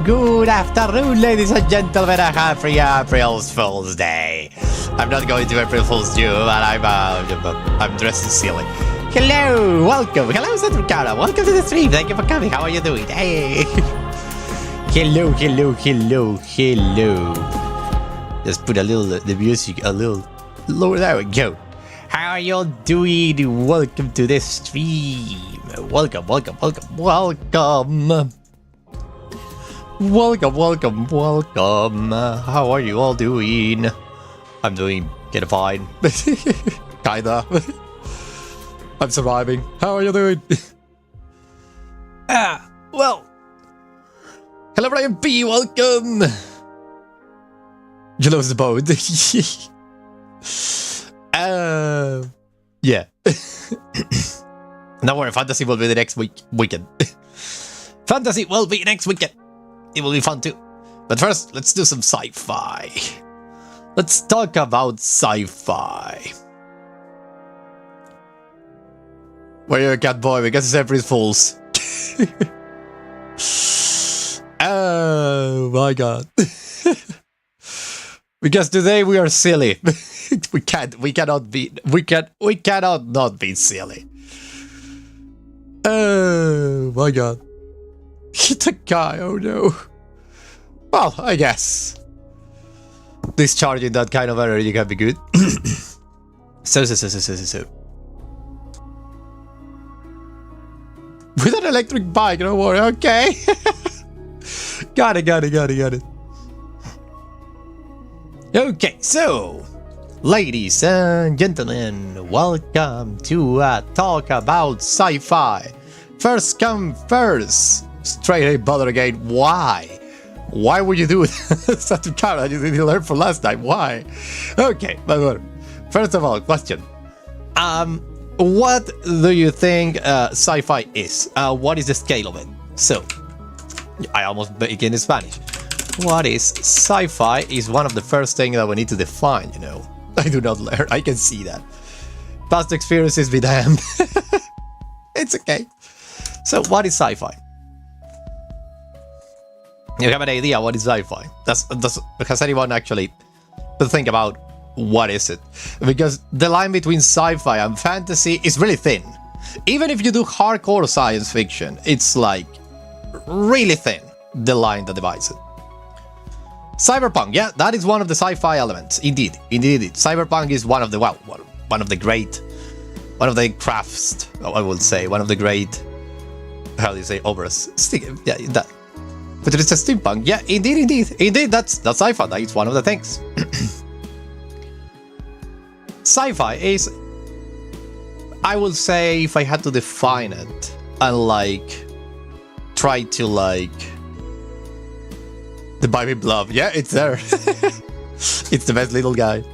good afternoon, ladies and gentlemen. A happy April Fool's Day. I'm not going to April Fool's Day, but I'm dressed silly. Hello, welcome. Hello, Saturcana. Welcome to the stream. Thank you for coming. How are you doing? Hey. Hello. Just put the music a little lower. There we go. How are you doing? Welcome to the stream. Welcome. How are you all doing? I'm doing kinda fine. Kinda. I'm surviving. How are you doing? Well. Hello, Brian P. Welcome. You lose the boat. Yeah. Don't worry, fantasy will be the next weekend. Fantasy will be next weekend. It will be fun too. But first, let's do some sci-fi. Let's talk about sci-fi. Where you're a cat boy, because it's April Fool's. Oh my god. Because today we are silly. we cannot not be silly. Oh my god. Hit a guy, oh no. Well, I guess discharging that kind of energy can be good. So. With an electric bike, don't worry, okay. Got it. Okay, so, ladies and gentlemen, welcome to talk about sci-fi. First come first. Straight A bother again. Why? Why would you do it? Saturcana, you didn't learn from last time. Why? Okay, but first of all, question. What do you think sci-fi is? What is the scale of it? So, I almost begin in Spanish. What is sci-fi is one of the first things that we need to define, you know. I do not learn, I can see that. Past experiences be damned. It's okay. So, what is sci-fi? You have an idea what is sci-fi? Has anyone actually think about what is it? Because the line between sci-fi and fantasy is really thin. Even if you do hardcore science fiction, it's like really thin, the line that divides it. Cyberpunk, yeah, that is one of the sci-fi elements. Indeed. Cyberpunk is one of the crafts, I would say, one of the great, how do you say, obras. Yeah, that. But it's a steampunk. Yeah, indeed, that's sci-fi. That is one of the things. Sci-fi is, I will say, if I had to define it and try to the Baby Blob. Yeah, it's there. It's the best little guy.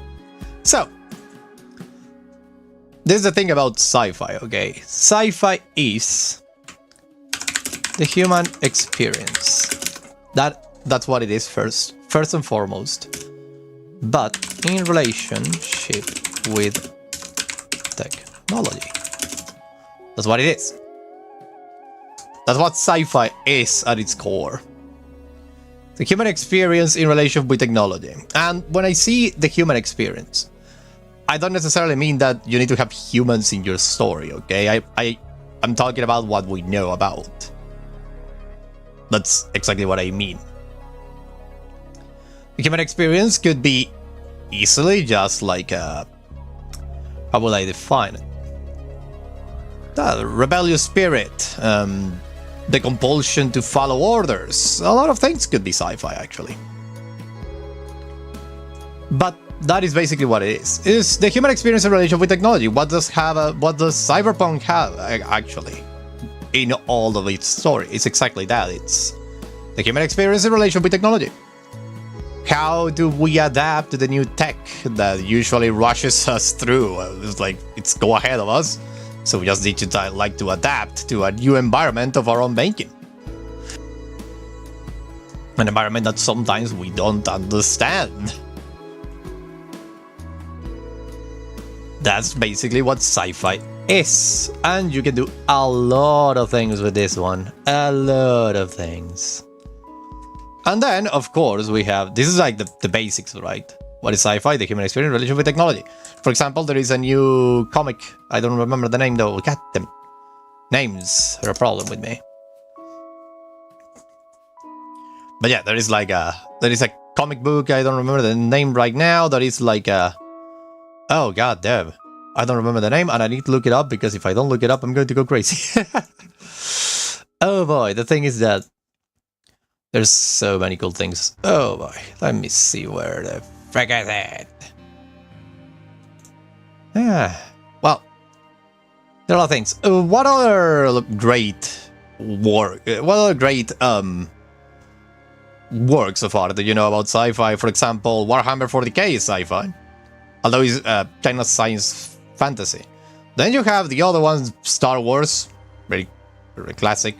So, this is the thing about sci-fi, okay? Sci-fi is the human experience. That's what it is first and foremost. But in relationship with technology. That's what it is. That's what sci-fi is at its core. The human experience in relation with technology. And when I see the human experience, I don't necessarily mean that you need to have humans in your story, okay? I'm talking about what we know about. That's exactly what I mean. The human experience could be easily just like a... How will I define it? The rebellious spirit, the compulsion to follow orders. A lot of things could be sci-fi, actually. But that is basically what it is. It's the human experience in relation with technology. What does Cyberpunk have, actually, in all of its story? It's exactly that. It's the human experience in relation with technology. How do we adapt to the new tech that usually rushes us through? It's like, it's go ahead of us. So we just need to to adapt to a new environment of our own making. An environment that sometimes we don't understand. That's basically what sci-fi is. And you can do a lot of things with this one. A lot of things. And then, of course, we have, this is like the basics, right? What is sci-fi? The human experience in relation with technology. For example, there is a new comic. I don't remember the name though. God damn. Names are a problem with me. But yeah, there is a comic book. I don't remember the name right now. That is like a, oh god damn. I don't remember the name and I need to look it up because if I don't look it up, I'm going to go crazy. Oh boy, the thing is that there's so many cool things. Oh boy, let me see where the frick is it. Yeah, well, there are a lot of things. What other great work? What other great works of art do you know about sci-fi? For example, Warhammer 40k is sci-fi, although it's kind of science fantasy. Then you have the other ones, Star Wars, very classic.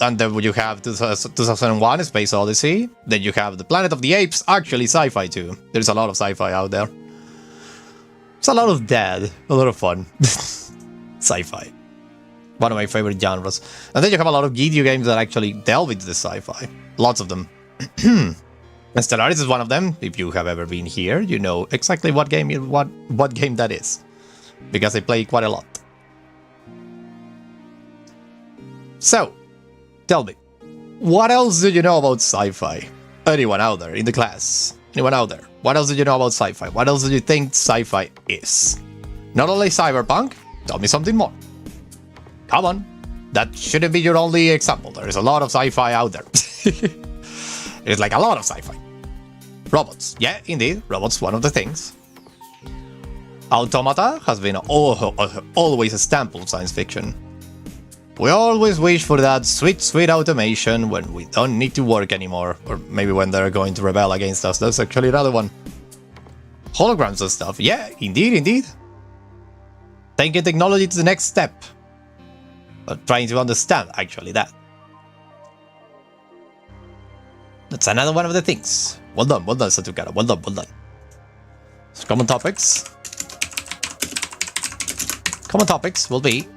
And then you have 2001: Space Odyssey. Then you have the Planet of the Apes, actually sci-fi too. There's a lot of sci-fi out there. It's a lot of that, a lot of fun. Sci-fi. One of my favorite genres. And then you have a lot of video games that actually delve into the sci-fi. Lots of them. And Stellaris is one of them. If you have ever been here, you know exactly what game that is. Because I play quite a lot. So, tell me, what else do you know about sci-fi? Anyone out there in the class? Anyone out there? What else do you know about sci-fi? What else do you think sci-fi is? Not only cyberpunk, tell me something more. Come on, that shouldn't be your only example. There's a lot of sci-fi out there. There's like a lot of sci-fi. Robots, yeah, indeed, robots, one of the things. Automata has been always a staple of science fiction. We always wish for that sweet, sweet automation when we don't need to work anymore. Or maybe when they're going to rebel against us. That's actually another one. Holograms and stuff. Yeah, indeed, indeed. Taking technology to the next step. But trying to understand, actually, that. That's another one of the things. Well done, Satukara. Well done. So common topics. Common topics will be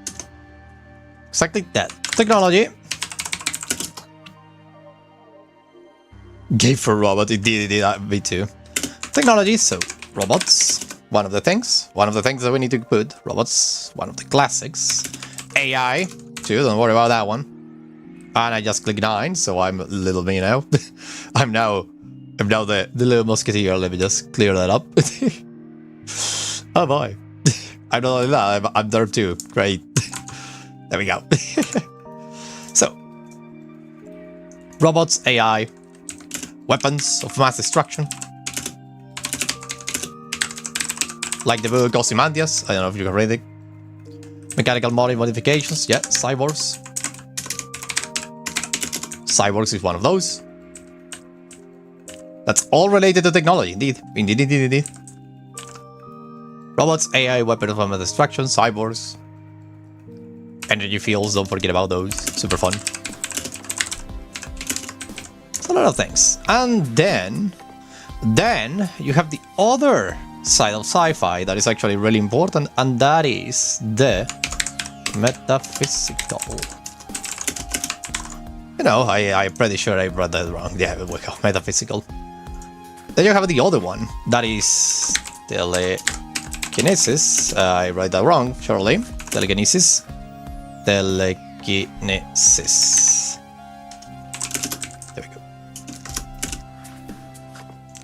exactly that. Technology. Gay for robot, indeed, me too. Technology, so robots, one of the things that we need to put. Robots, one of the classics. AI, too, don't worry about that one. And I just clicked 9, so I'm a little me now. I'm now the little musketeer, let me just clear that up. Oh boy. I'm not only that, I'm there too, great. There we go. So, robots, AI, weapons of mass destruction. Like the book Ozymandias, I don't know if you can read it. Mechanical modifications, yeah, cyborgs. Cyborgs is one of those. That's all related to technology, indeed. Indeed. Robots, AI, weapons of mass destruction, cyborgs. Energy fields, don't forget about those. Super fun. It's a lot of things. And then you have the other side of sci-fi that is actually really important, and that is the metaphysical. You know, I'm pretty sure I read that wrong. Yeah, we go. Metaphysical. Then you have the other one, that is telekinesis. I read that wrong, surely. Telekinesis. Telekinesis. There we go.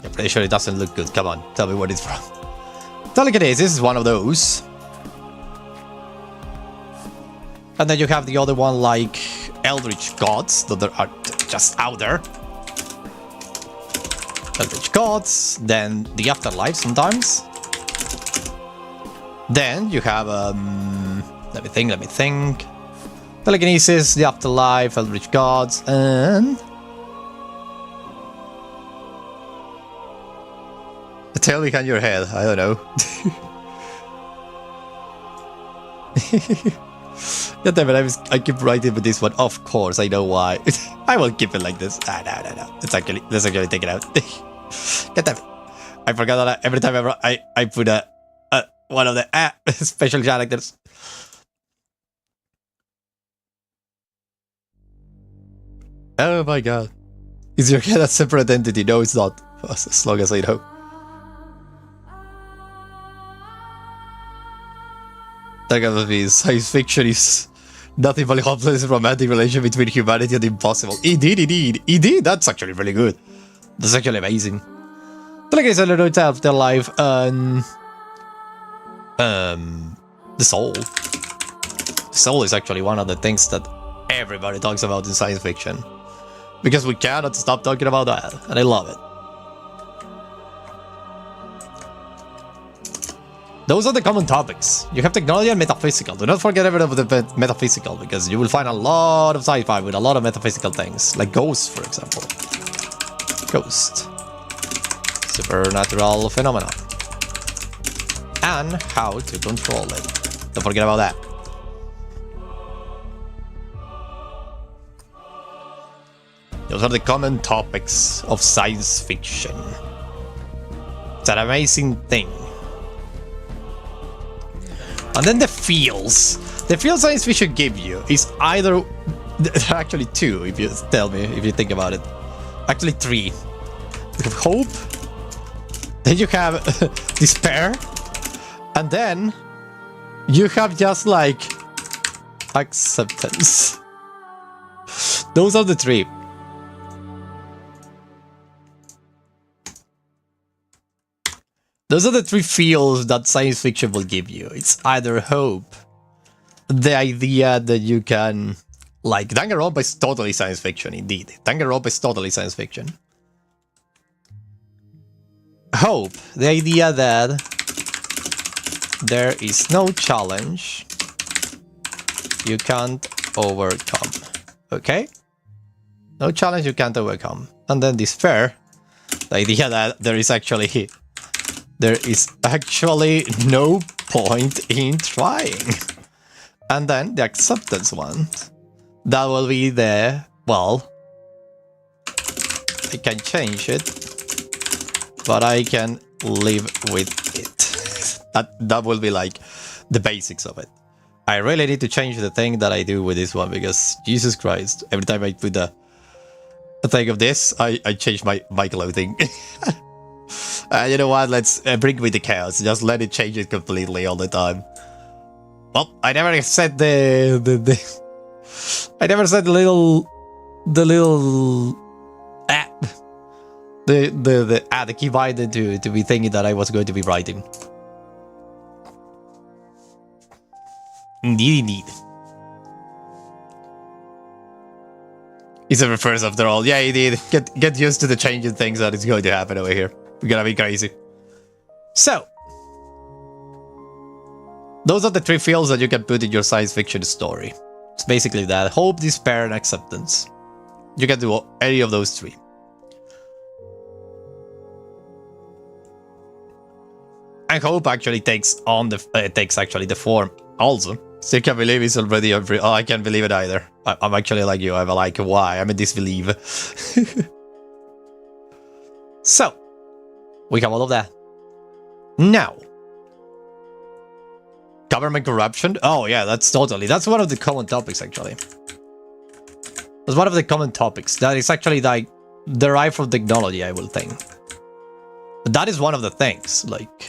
I'm pretty sure it doesn't look good. Come on, tell me what it's from. Telekinesis is one of those. And then you have the other one like Eldritch Gods that are just out there. Eldritch Gods, then the afterlife sometimes. Then you have let me think. Telekinesis, the afterlife, Eldritch Gods, and a tail behind your head. I don't know. God damn it, I keep writing with this one. Of course, I know why. I will keep it like this. No. Let's actually take it out. God damn it. I forgot that every time I put one of the special characters. Oh my god. Is your head a separate entity? No, it's not. As long as I know. That gotta be science fiction is nothing but a hopeless romantic relationship between humanity and impossible. Indeed, that's actually really good. That's actually amazing. The like I said, no time of their life and the soul. The soul is actually one of the things that everybody talks about in science fiction. Because we cannot stop talking about that, and I love it. Those are the common topics. You have technology and metaphysical. Do not forget everything of the metaphysical, because you will find a lot of sci-fi with a lot of metaphysical things, like ghosts, for example. Ghost. Supernatural phenomena. And how to control it. Don't forget about that. Those are the common topics of science fiction. It's an amazing thing. And then the feels. The feels science fiction give you is either... There are actually two, if you tell me, if you think about it. Actually three. You have hope. Then you have despair. And then you have just like acceptance. Those are the three. Those are the three feels that science fiction will give you. It's either hope, the idea that you can... Like, Danganronpa is totally science fiction, indeed. Danganronpa is totally science fiction. Hope, the idea that there is no challenge you can't overcome. Okay? No challenge you can't overcome. And then despair, the idea that there is actually no point in trying. And then the acceptance one. That will be the, well, I can change it, but I can live with it. That will be like the basics of it. I really need to change the thing that I do with this one, because Jesus Christ, every time I put a thing of this, I change my clothing. You know what, let's bring with the chaos, just let it change it completely all the time. Well, I never said I never said the key binding to be thinking that I was going to be writing. Indeed. It's a reverse after all. Yeah, indeed. Get used to the changing things that is going to happen over here. We're gonna be crazy. So, those are the three feels that you can put in your science fiction story. It's basically that: hope, despair, and acceptance. You can do any of those three. And hope actually takes actually the form also. So you can believe it's already every. Oh, I can't believe it either. I'm actually like you. I'm like, why? I'm in disbelief. So, we have all of that. Now, government corruption. Oh yeah, that's one of the common topics actually. That's one of the common topics that is actually like derived from technology, I will think. But that is one of the things, like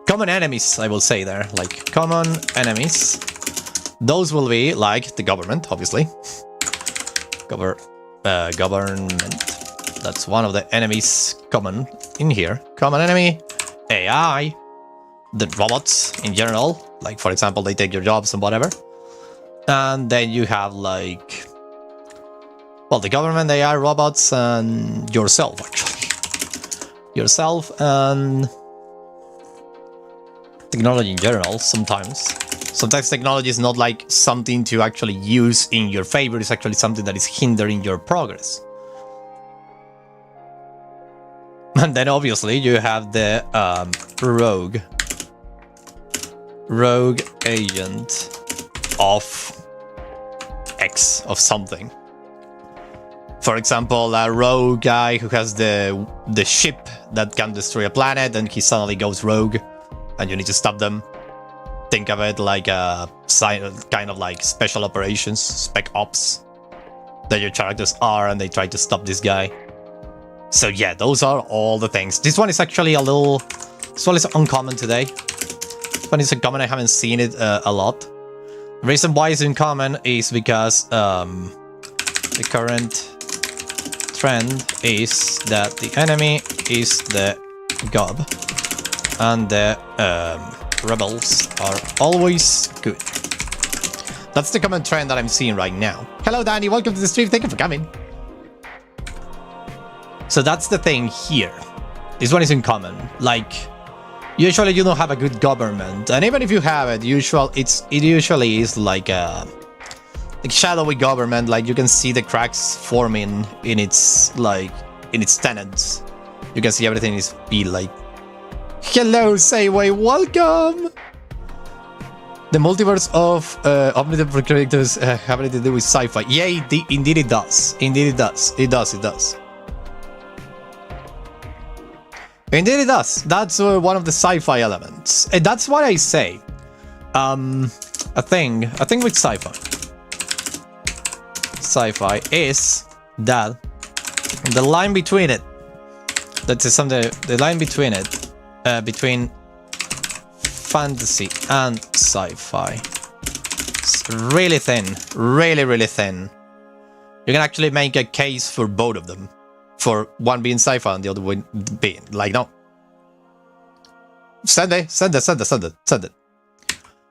common enemies, I will say there, like common enemies. Those will be like the government, obviously. Government. That's one of the enemies common in here. Common enemy, AI, the robots in general. Like, for example, they take your jobs and whatever. And then you have like, well, the government, AI, robots, and yourself, actually. Yourself and technology in general, sometimes. Sometimes technology is not like something to actually use in your favor. It's actually something that is hindering your progress. And then obviously you have the rogue agent of X, of something. For example, a rogue guy who has the ship that can destroy a planet, and he suddenly goes rogue, and you need to stop them. Think of it like a kind of like special operations, spec ops. that your characters are, and they try to stop this guy. So yeah, those are all the things. This one is actually a little... This one is uncommon today. This one is uncommon, I haven't seen it a lot. The reason why it's uncommon is because the current trend is that the enemy is the gob, and the rebels are always good. That's the common trend that I'm seeing right now. Hello Danny, welcome to the stream, thank you for coming. So that's the thing here. This one is uncommon. Like, usually you don't have a good government, and even if you have it, it usually is like a shadowy government. Like, you can see the cracks forming in its tenants. You can see everything is be like, hello Sayway, welcome. The multiverse of omnipotent characters have anything to do with sci-fi? Yeah, indeed it does. Indeed it does. It does. Indeed it does. That's one of the sci-fi elements. And that's what I say. A thing with sci-fi. Sci-fi is that the line between it, the line between it, between fantasy and sci-fi, it's really thin, really thin. You can actually make a case for both of them, for one being sci-fi and the other one being like, no, send it.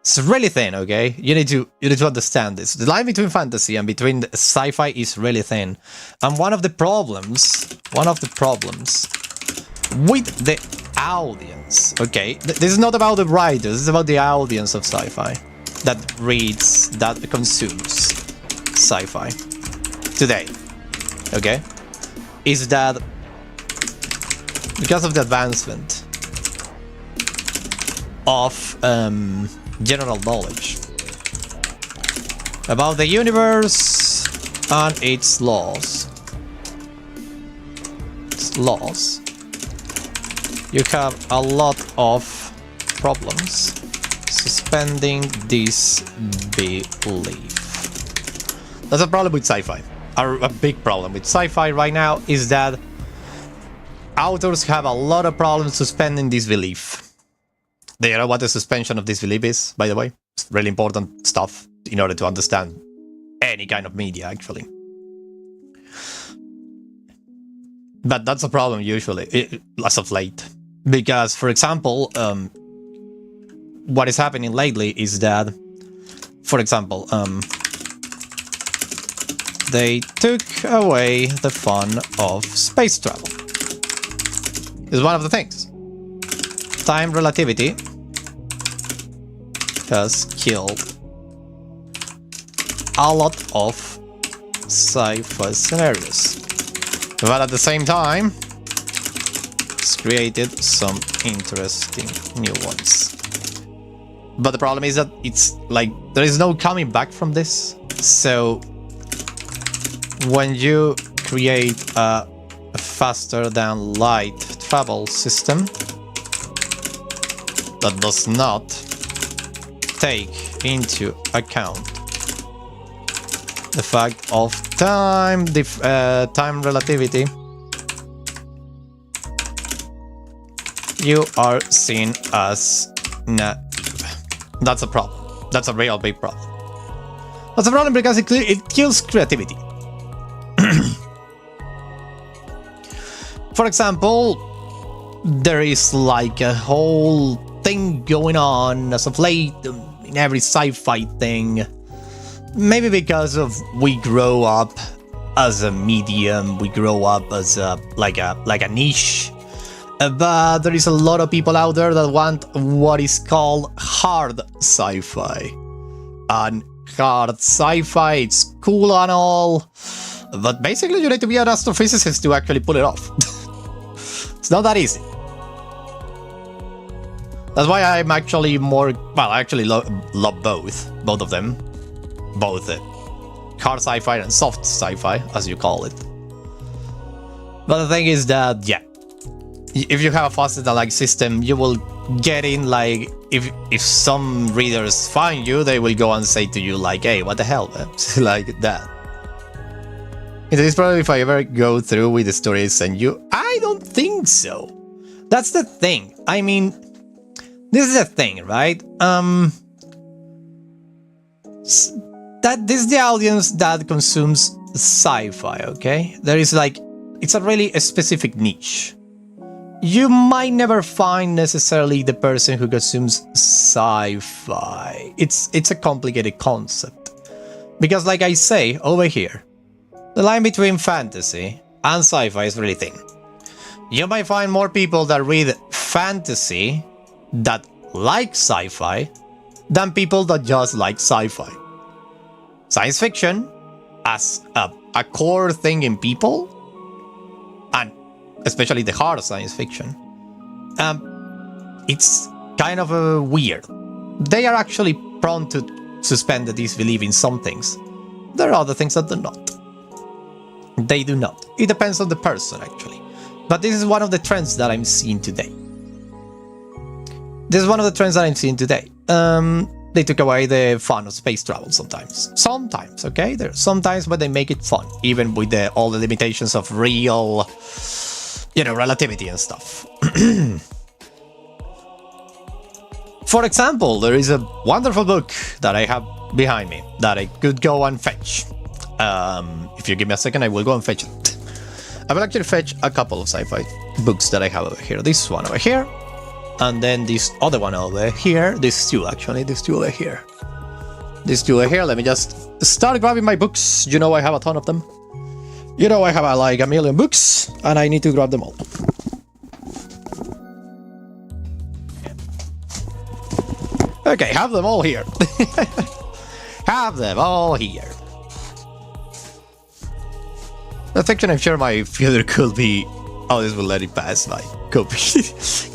It's really thin, okay? You need to understand this. The line between fantasy and between sci-fi is really thin, and one of the problems with the audience, okay? This is not about the writers, this is about the audience of sci-fi that reads, that consumes sci-fi today, okay? Is that because of the advancement of general knowledge about the universe and its laws. You have a lot of problems suspending this belief. That's a problem with sci-fi. A big problem with sci-fi right now is that authors have a lot of problems suspending this belief. Do you know what the suspension of disbelief is, by the way? It's really important stuff in order to understand any kind of media, actually. But that's a problem, usually, as of late. Because, for example, what is happening lately is that, for example, they took away the fun of space travel. It's one of the things. Time relativity has killed a lot of sci-fi scenarios, but at the same time it's created some interesting new ones. But the problem is that it's like there is no coming back from this. So when you create a faster than light travel system that does not take into account the fact of time relativity, you are seen as naive. That's a problem. That's a real big problem. That's a problem because it kills creativity. For example, there is like a whole thing going on as of late in every sci-fi thing. Maybe because of we grow up as a medium, we grow up as a like a niche. But there is a lot of people out there that want what is called hard sci-fi. And hard sci-fi, it's cool and all, but basically you need to be an astrophysicist to actually pull it off. It's not that easy. That's why I'm actually more... Well, I actually love both of them. Both hard sci-fi and soft sci-fi, as you call it. But the thing is that, yeah, if you have a faster than light system, you will get in, like, if some readers find you, they will go and say to you, like, hey, what the hell, man? Like that. It is probably if I ever go through with the stories and you... I don't think so. That's the thing. I mean, this is the thing, right? That this is the audience that consumes sci-fi, okay? There is like... It's a really specific niche. You might never find necessarily the person who consumes sci-fi. It's a complicated concept. Because like I say, over here, the line between fantasy and sci-fi is really thin. You might find more people that read fantasy that like sci-fi than people that just like sci-fi. Science fiction, as a core thing in people, and especially the hard science fiction, it's kind of weird. They are actually prone to suspend the disbelief in some things. There are other things that do not. They do not. It depends on the person, actually. But this is one of the trends that I'm seeing today. This is one of the trends that I'm seeing today. They took away the fun of space travel sometimes. Sometimes, okay? There's sometimes, but they make it fun, even with all the limitations of real, relativity and stuff. For example, there is a wonderful book that I have behind me that I could go and fetch. If you give me a second, I will go and fetch it. I will actually fetch a couple of sci-fi books that I have over here. This one over here, and then this other one over here. These two, actually. These two over here. These two over here. Let me just start grabbing my books. You know I have a ton of them. You know I have like a million books, and I need to grab them all. Okay, have them all here. Have them all here. The fiction I'm sure my future could be... Oh, this will let it pass, my copy.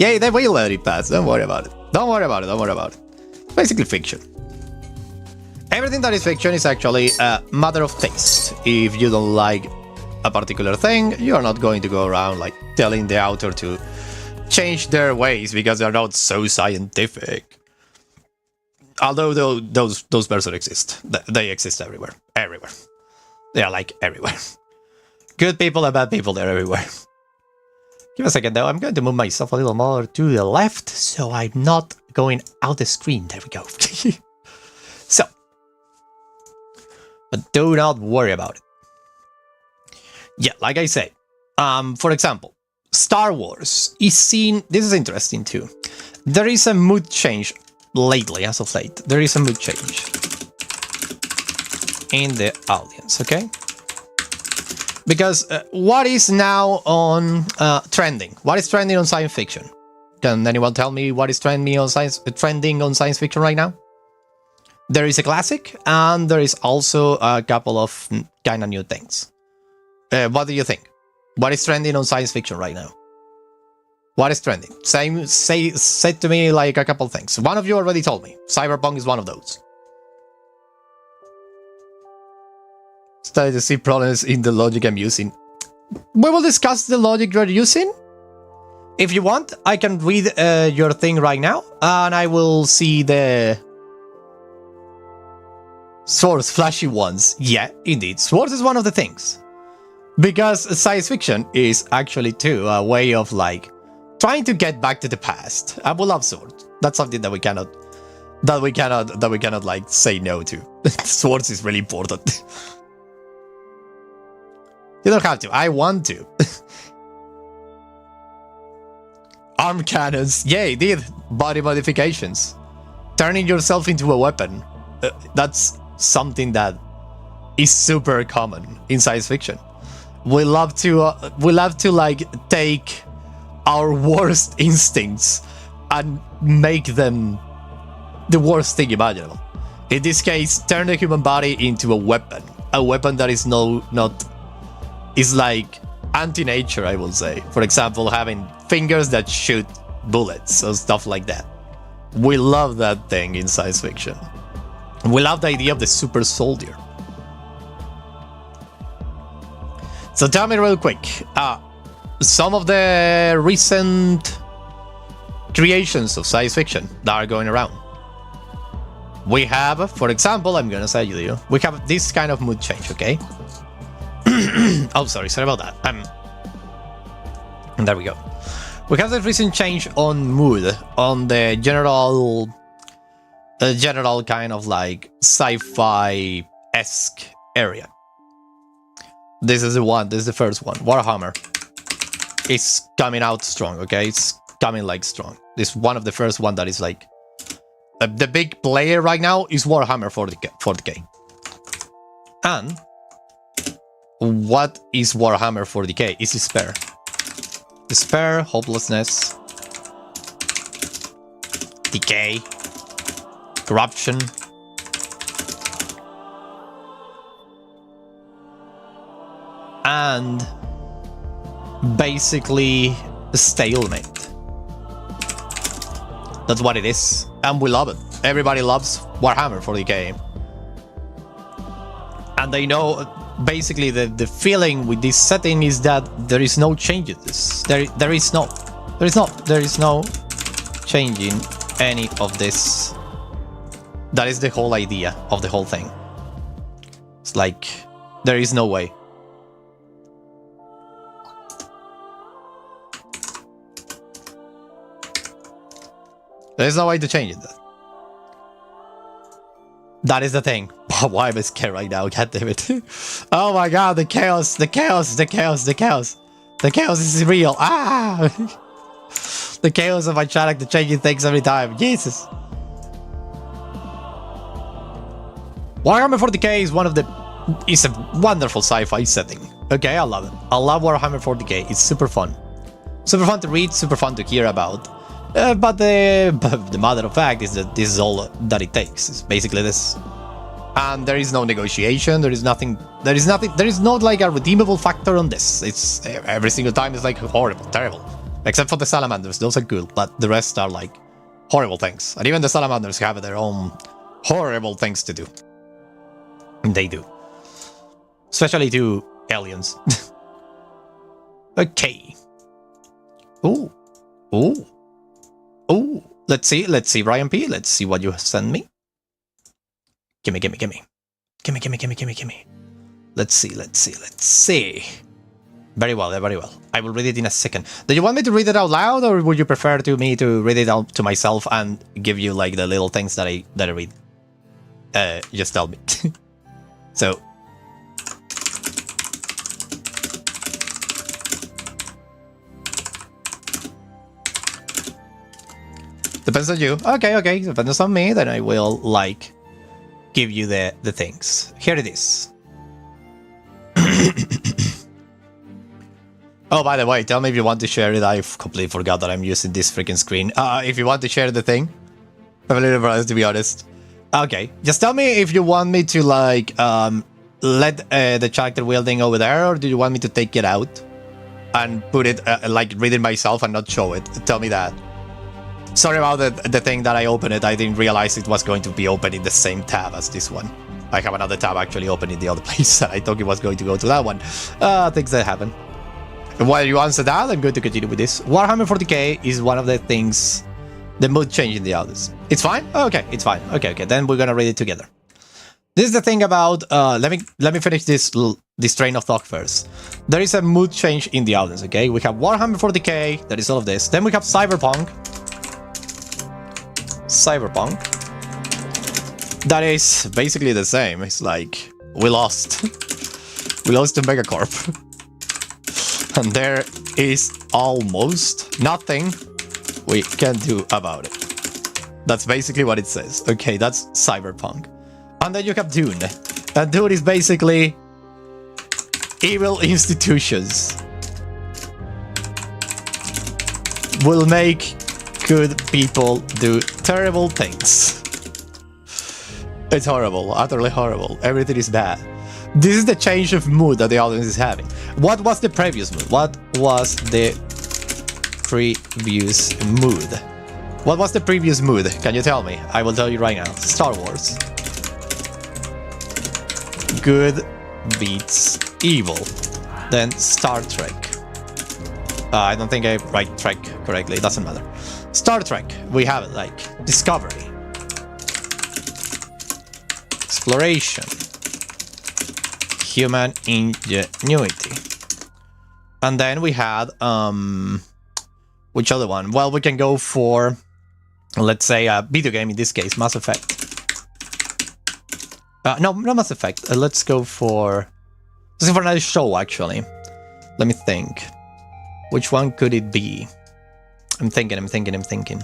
Yeah, they will let it pass. Don't worry about it. Don't worry about it. Don't worry about it. Basically fiction. Everything that is fiction is actually a matter of taste. If you don't like a particular thing, you're not going to go around like telling the author to change their ways because they're not so scientific. Although those persons exist. They exist everywhere. Everywhere. They are like everywhere. Good people and bad people, they're everywhere. Give a second though, I'm going to move myself a little more to the left so I'm not going out the screen. There we go. So, but do not worry about it. Yeah, like I say, for example, Star Wars is seen... This is interesting too. There is a mood change lately, as of late. There is a mood change in the audience, okay? Because what is now on trending? What is trending on science fiction? Can anyone tell me what is trending on science fiction right now? There is a classic, and there is also a couple of kind of new things. What do you think? What is trending on science fiction right now? What is trending? Say to me like a couple things. One of you already told me. Cyberpunk is one of those. Started to see problems in the logic I'm using. We will discuss the logic you're using. If you want, I can read your thing right now, and I will see the swords, flashy ones. Yeah, indeed. Swords is one of the things. Because science fiction is actually too a way of like trying to get back to the past. I will love swords. That's something that we cannot like say no to. Swords is really important. You don't have to. I want to. Arm cannons. Yay, did. Body modifications. Turning yourself into a weapon. That's something that is super common in science fiction. We love to like take our worst instincts and make them the worst thing imaginable. In this case, turn the human body into a weapon that is is like anti-nature, I will say. For example, having fingers that shoot bullets or stuff like that. We love that thing in science fiction. We love the idea of the super soldier. So tell me real quick, some of the recent creations of science fiction that are going around. We have, for example, I'm gonna say to you, we have this kind of mood change, okay? Oh, sorry about that. There we go. We have the recent change on mood, on the general kind of like sci-fi-esque area. This is the one. This is the first one. Warhammer is coming out strong. Okay, it's coming like strong. This is one of the first one that is like the big player right now is Warhammer 40k. And what is Warhammer 40k? It's despair. Despair, hopelessness, decay, corruption. And basically stalemate. That's what it is. And we love it. Everybody loves Warhammer 40k. And they know basically the feeling with this setting is that there is no changes. There is no change in any of this. That is the whole idea of the whole thing. It's like there is no way. There's no way to change it. That is the thing. Why am I scared right now? God damn it. Oh my god, the chaos, the chaos, the chaos, the chaos. The chaos is real. Ah! The chaos of my channel, the changing things every time. Jesus. Warhammer 40k is is a wonderful sci-fi setting. Okay, I love it. I love Warhammer 40k. It's super fun. Super fun to read, super fun to hear about. But the matter of fact is that this is all that it takes. It's basically this. And there is no negotiation, there is nothing, there is not like a redeemable factor on this. It's every single time it's like horrible, terrible. Except for the salamanders, those are good, but the rest are like horrible things. And even the salamanders have their own horrible things to do. They do. Especially to aliens. Okay. Ooh. Ooh. Ooh. Let's see, Ryan P. Let's see what you send me. Gimme. Let's see. Very well. I will read it in a second. Do you want me to read it out loud, or would you prefer me to read it out to myself and give you like the little things that I read? Just tell me. So. Depends on you. Okay. Depends on me, then I will like give you the things. Here it is. Oh, by the way, tell me if you want to share it. I've completely forgot that I'm using this freaking screen. If you want to share the thing. I'm a little embarrassed, to be honest. Okay, just tell me if you want me to like let the character wielding over there, or do you want me to take it out and put it like read it myself and not show it? Tell me that. Sorry about the thing that I opened it. I didn't realize it was going to be open in the same tab as this one. I have another tab actually open in the other place, and I thought it was going to go to that one. Things that happen. And while you answer that, I'm going to continue with this. Warhammer 40k is one of the things, the mood change in the others. It's fine? Okay, it's fine. Okay, then we're gonna read it together. This is the thing about, let me finish this train of thought first. There is a mood change in the audience, okay? We have Warhammer 40k, that is all of this. Then we have Cyberpunk. That is basically the same. It's like we lost to Megacorp, and there is almost nothing we can do about it. That's basically what it says. Okay, that's Cyberpunk. And then you have Dune, and Dune is basically evil institutions will make good people do terrible things. It's horrible, utterly horrible. Everything is bad. This is the change of mood that the audience is having. What was the previous mood? What was the previous mood? What was the previous mood? Can you tell me? I will tell you right now. Star Wars. Good beats evil. Then Star Trek. I don't think I write Trek correctly. It doesn't matter. Star Trek, we have it like discovery, exploration, human ingenuity. And then we had, which other one? Well, we can go for, let's say, a video game, in this case, Mass Effect. No, not Mass Effect. Let's go for another show, actually. Let me think. Which one could it be? I'm thinking.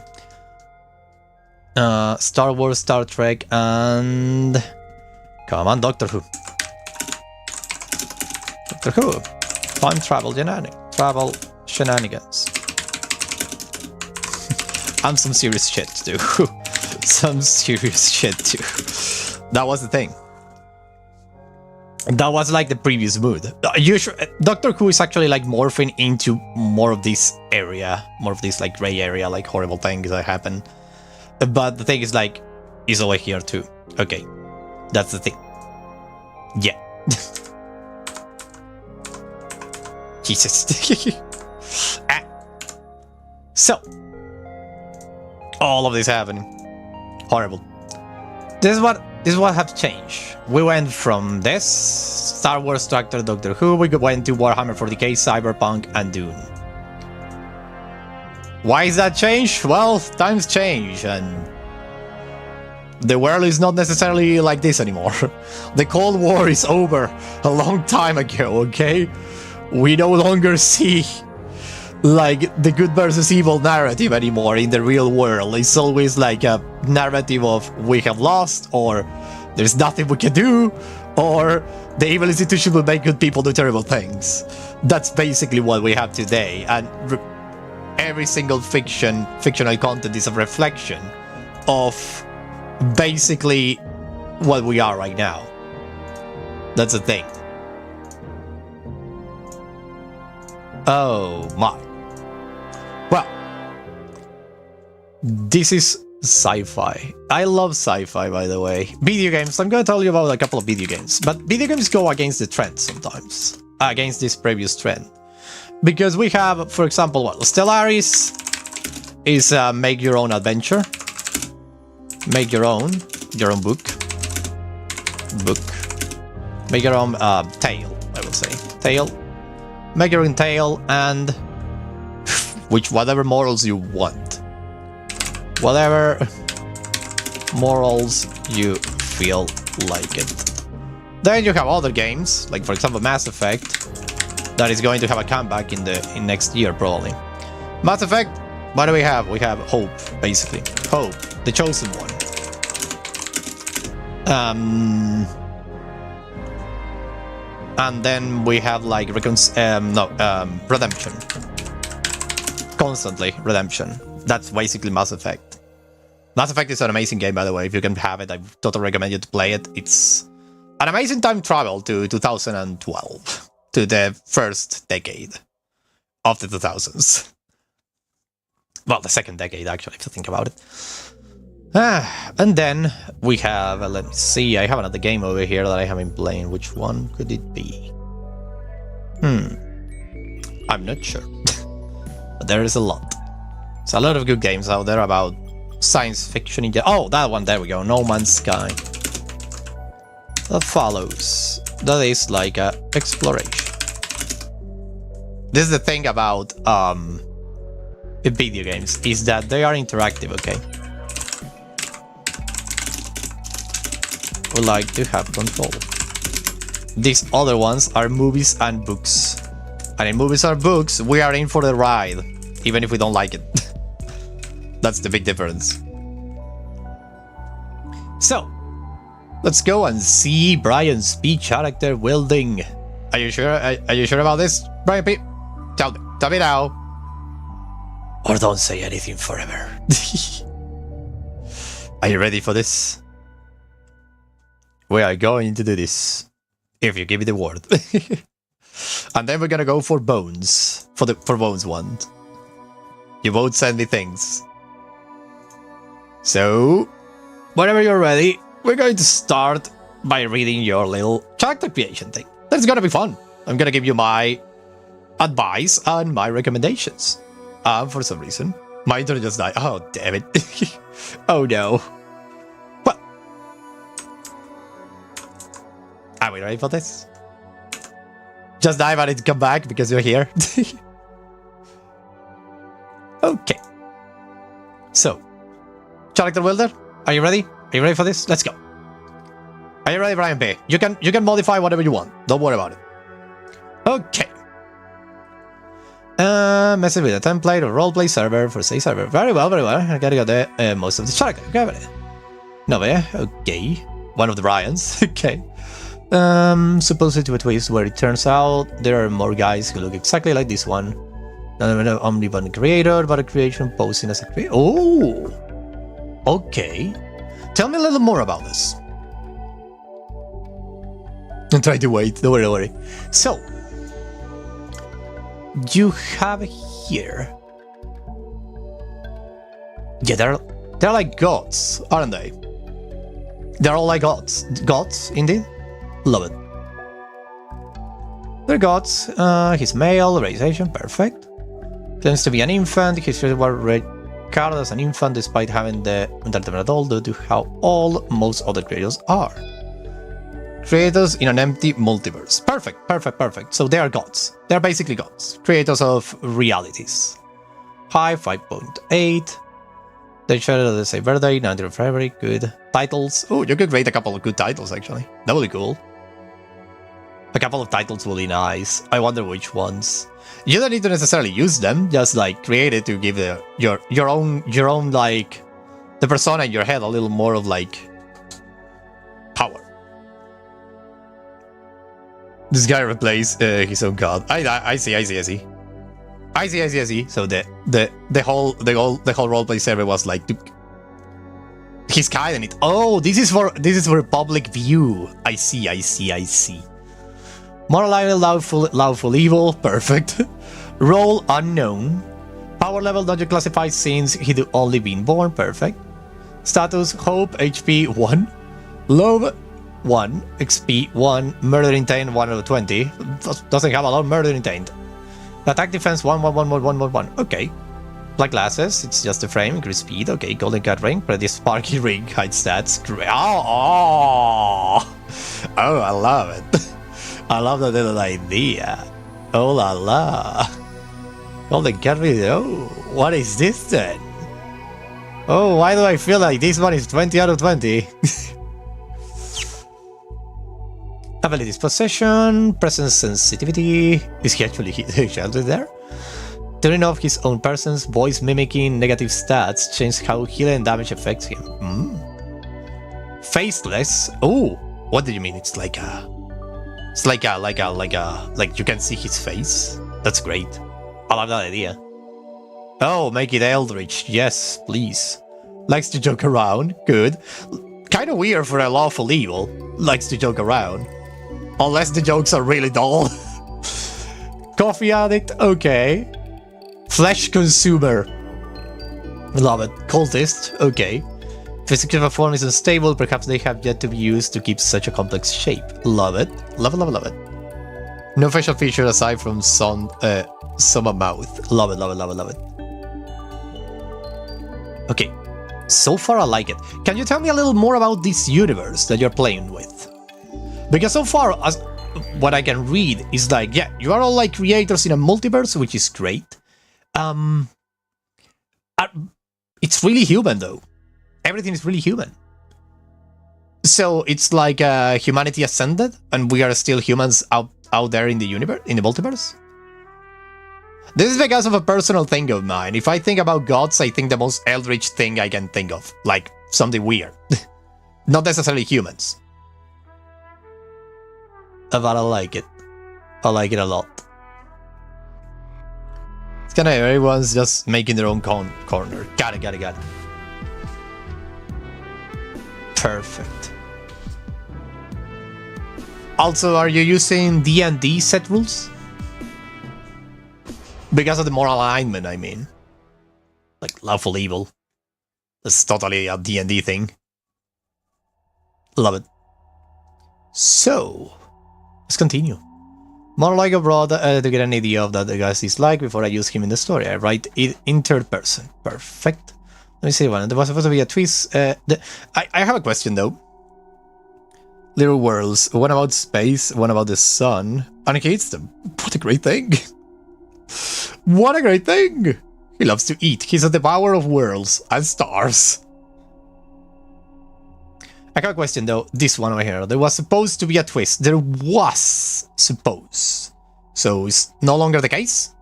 Star Wars, Star Trek, and... Come on, Doctor Who. Doctor Who. Time travel shenanigans. And some serious shit, too. Some serious shit, too. That was the thing. That was like the previous mood. Doctor Who is actually like morphing into more of this area, more of this like gray area, like horrible things that happen. But the thing is like, it's over here too. Okay, that's the thing. Yeah. Jesus. So, all of this happening. Horrible. This is what have changed. We went from this Star Wars, Doctor Who, we went to Warhammer 40k, Cyberpunk, and Dune. Why is that change? Well, times change, and the world is not necessarily like this anymore. The Cold War is over a long time ago, okay? We no longer see like the good versus evil narrative anymore in the real world. It's always like a narrative of we have lost, or there's nothing we can do, or the evil institution will make good people do terrible things. That's basically what we have today, and every single fictional content is a reflection of basically what we are right now. That's the thing. Oh my. Well, this is sci-fi. I love sci-fi, by the way. Video games, I'm gonna tell you about a couple of video games, but video games go against the trend sometimes, against this previous trend. Because we have, for example, what? Stellaris is make your own adventure. Make your own book. Make your own tale, I would say. Tale. Make your own tale, and whatever morals you want. Whatever morals you feel like it. Then you have other games, like for example Mass Effect, that is going to have a comeback in next year probably. Mass Effect, what do we have? We have Hope, basically. Hope, the chosen one. And then we have like Redemption. Constantly Redemption. That's basically Mass Effect. Mass Effect is an amazing game, by the way. If you can have it, I totally recommend you to play it. It's an amazing time travel to 2012, to the first decade of the 2000s. Well, the second decade, actually, if you think about it. And then we have, let me see, I have another game over here that I haven't been playing. Which one could it be? I'm not sure. But there is a lot. There's a lot of good games out there about science fiction. Oh, that one, there we go. No Man's Sky. That follows. That is like a exploration. This is the thing about video games, is that they are interactive, okay? We like to have control. These other ones are movies and books. And in movies or books, we are in for the ride, even if we don't like it. That's the big difference. So, let's go and see Brian's speech character building. Are you sure? Are you sure about this, Brian P? Tell me now. Or don't say anything forever. Are you ready for this? We are going to do this, if you give me the word. And then we're gonna go for Bones, for Bones one. You both send me things. So, whenever you're ready, we're going to start by reading your little character creation thing. That's gonna be fun. I'm gonna give you my advice and my recommendations. For some reason, my internet just died. Oh, damn it. Oh no. Well, are we ready for this? Just dive at it, come back because you're here. Okay. So, character builder, are you ready? Are you ready for this? Let's go. Are you ready, Brian B? You can modify whatever you want. Don't worry about it. Okay. Message with a template or roleplay server for say server. Very well, very well. I gotta get the most of the character. Okay. No, okay. One of the Ryans. Okay. Supposedly to a twist where it turns out there are more guys who look exactly like this one. Not only one creator, but a creation posing as a creator. Oh! Okay. Tell me a little more about this. And try to wait. Don't worry. So, you have here. Yeah, they're like gods, aren't they? They're all like gods. Gods, indeed. Love it. They're gods. He's male, race Asian, perfect. Claims to be an infant. His was regarded as an infant despite having the entertainment adult due to how old most other creators are. Creators in an empty multiverse. Perfect. So they are gods. They're basically gods. Creators of realities. High 5.8. They share the same birthday, 19th of February. Good. Titles. Oh, you could rate a couple of good titles actually. That would be cool. A couple of titles will be nice. I wonder which ones. You don't need to necessarily use them, just like create it to give your own like the persona in your head a little more of like power. This guy replaced his own god. I see. So the whole roleplay server was like he's kind of it. Oh, this is for public view. I see. Moral lawful evil, perfect. Role unknown. Power level not classified since he'd only been born, perfect. Status hope HP 1. Love 1. XP 1. Murder intent 1 out of 20. Doesn't have a lot of murder intent. Attack defense 1. Okay. Black glasses, it's just a frame, increase speed. Okay, golden cat ring, pretty sparky ring, height stats. Great. Oh, I love it. I love that little idea. Oh la la. Golden cat ring. Oh, what is this then? Oh, why do I feel like this one is 20 out of 20? Abilities possession, presence sensitivity. Is he actually there? Turning off his own person's voice mimicking negative stats change how healing and damage affects him. Faceless. Oh, what do you mean? It's like you can see his face. That's great. I love that idea. Oh, make it eldritch. Yes, please. Likes to joke around. Good. Kind of weird for a lawful evil. Likes to joke around. Unless the jokes are really dull. Coffee addict. Okay. Flesh consumer. Love it. Cultist. Okay. Physical form is unstable. Perhaps they have yet to be used to keep such a complex shape. Love it. Love it. No facial feature aside from some mouth. Love it. Okay. So far I like it. Can you tell me a little more about this universe that you're playing with? Because so far, as what I can read is like, yeah, you are all like creators in a multiverse, which is great. It's really human though. Everything is really human. So it's like humanity ascended, and we are still humans out there in the universe, in the multiverse. This is because of a personal thing of mine. If I think about gods, I think the most eldritch thing I can think of, like something weird, not necessarily humans. But I like it. I like it a lot. It's kind of everyone's just making their own corner. Got it. Perfect. Also, are you using D&D set rules? Because of the moral alignment, I mean. Like lawful evil. That's totally a D&D thing. Love it. So, let's continue. More like abroad to get an idea of that the guy's dislike before I use him in the story. I write it in third person. Perfect. Let me see one. There was supposed to be a twist. I have a question though. little worlds. One about space, one about the sun. And he hates them. What a great thing. What a great thing. He loves to eat. He's a devourer of worlds and stars. I have a question though. This one over here. There was supposed to be a twist. There was supposed. So it's no longer the case?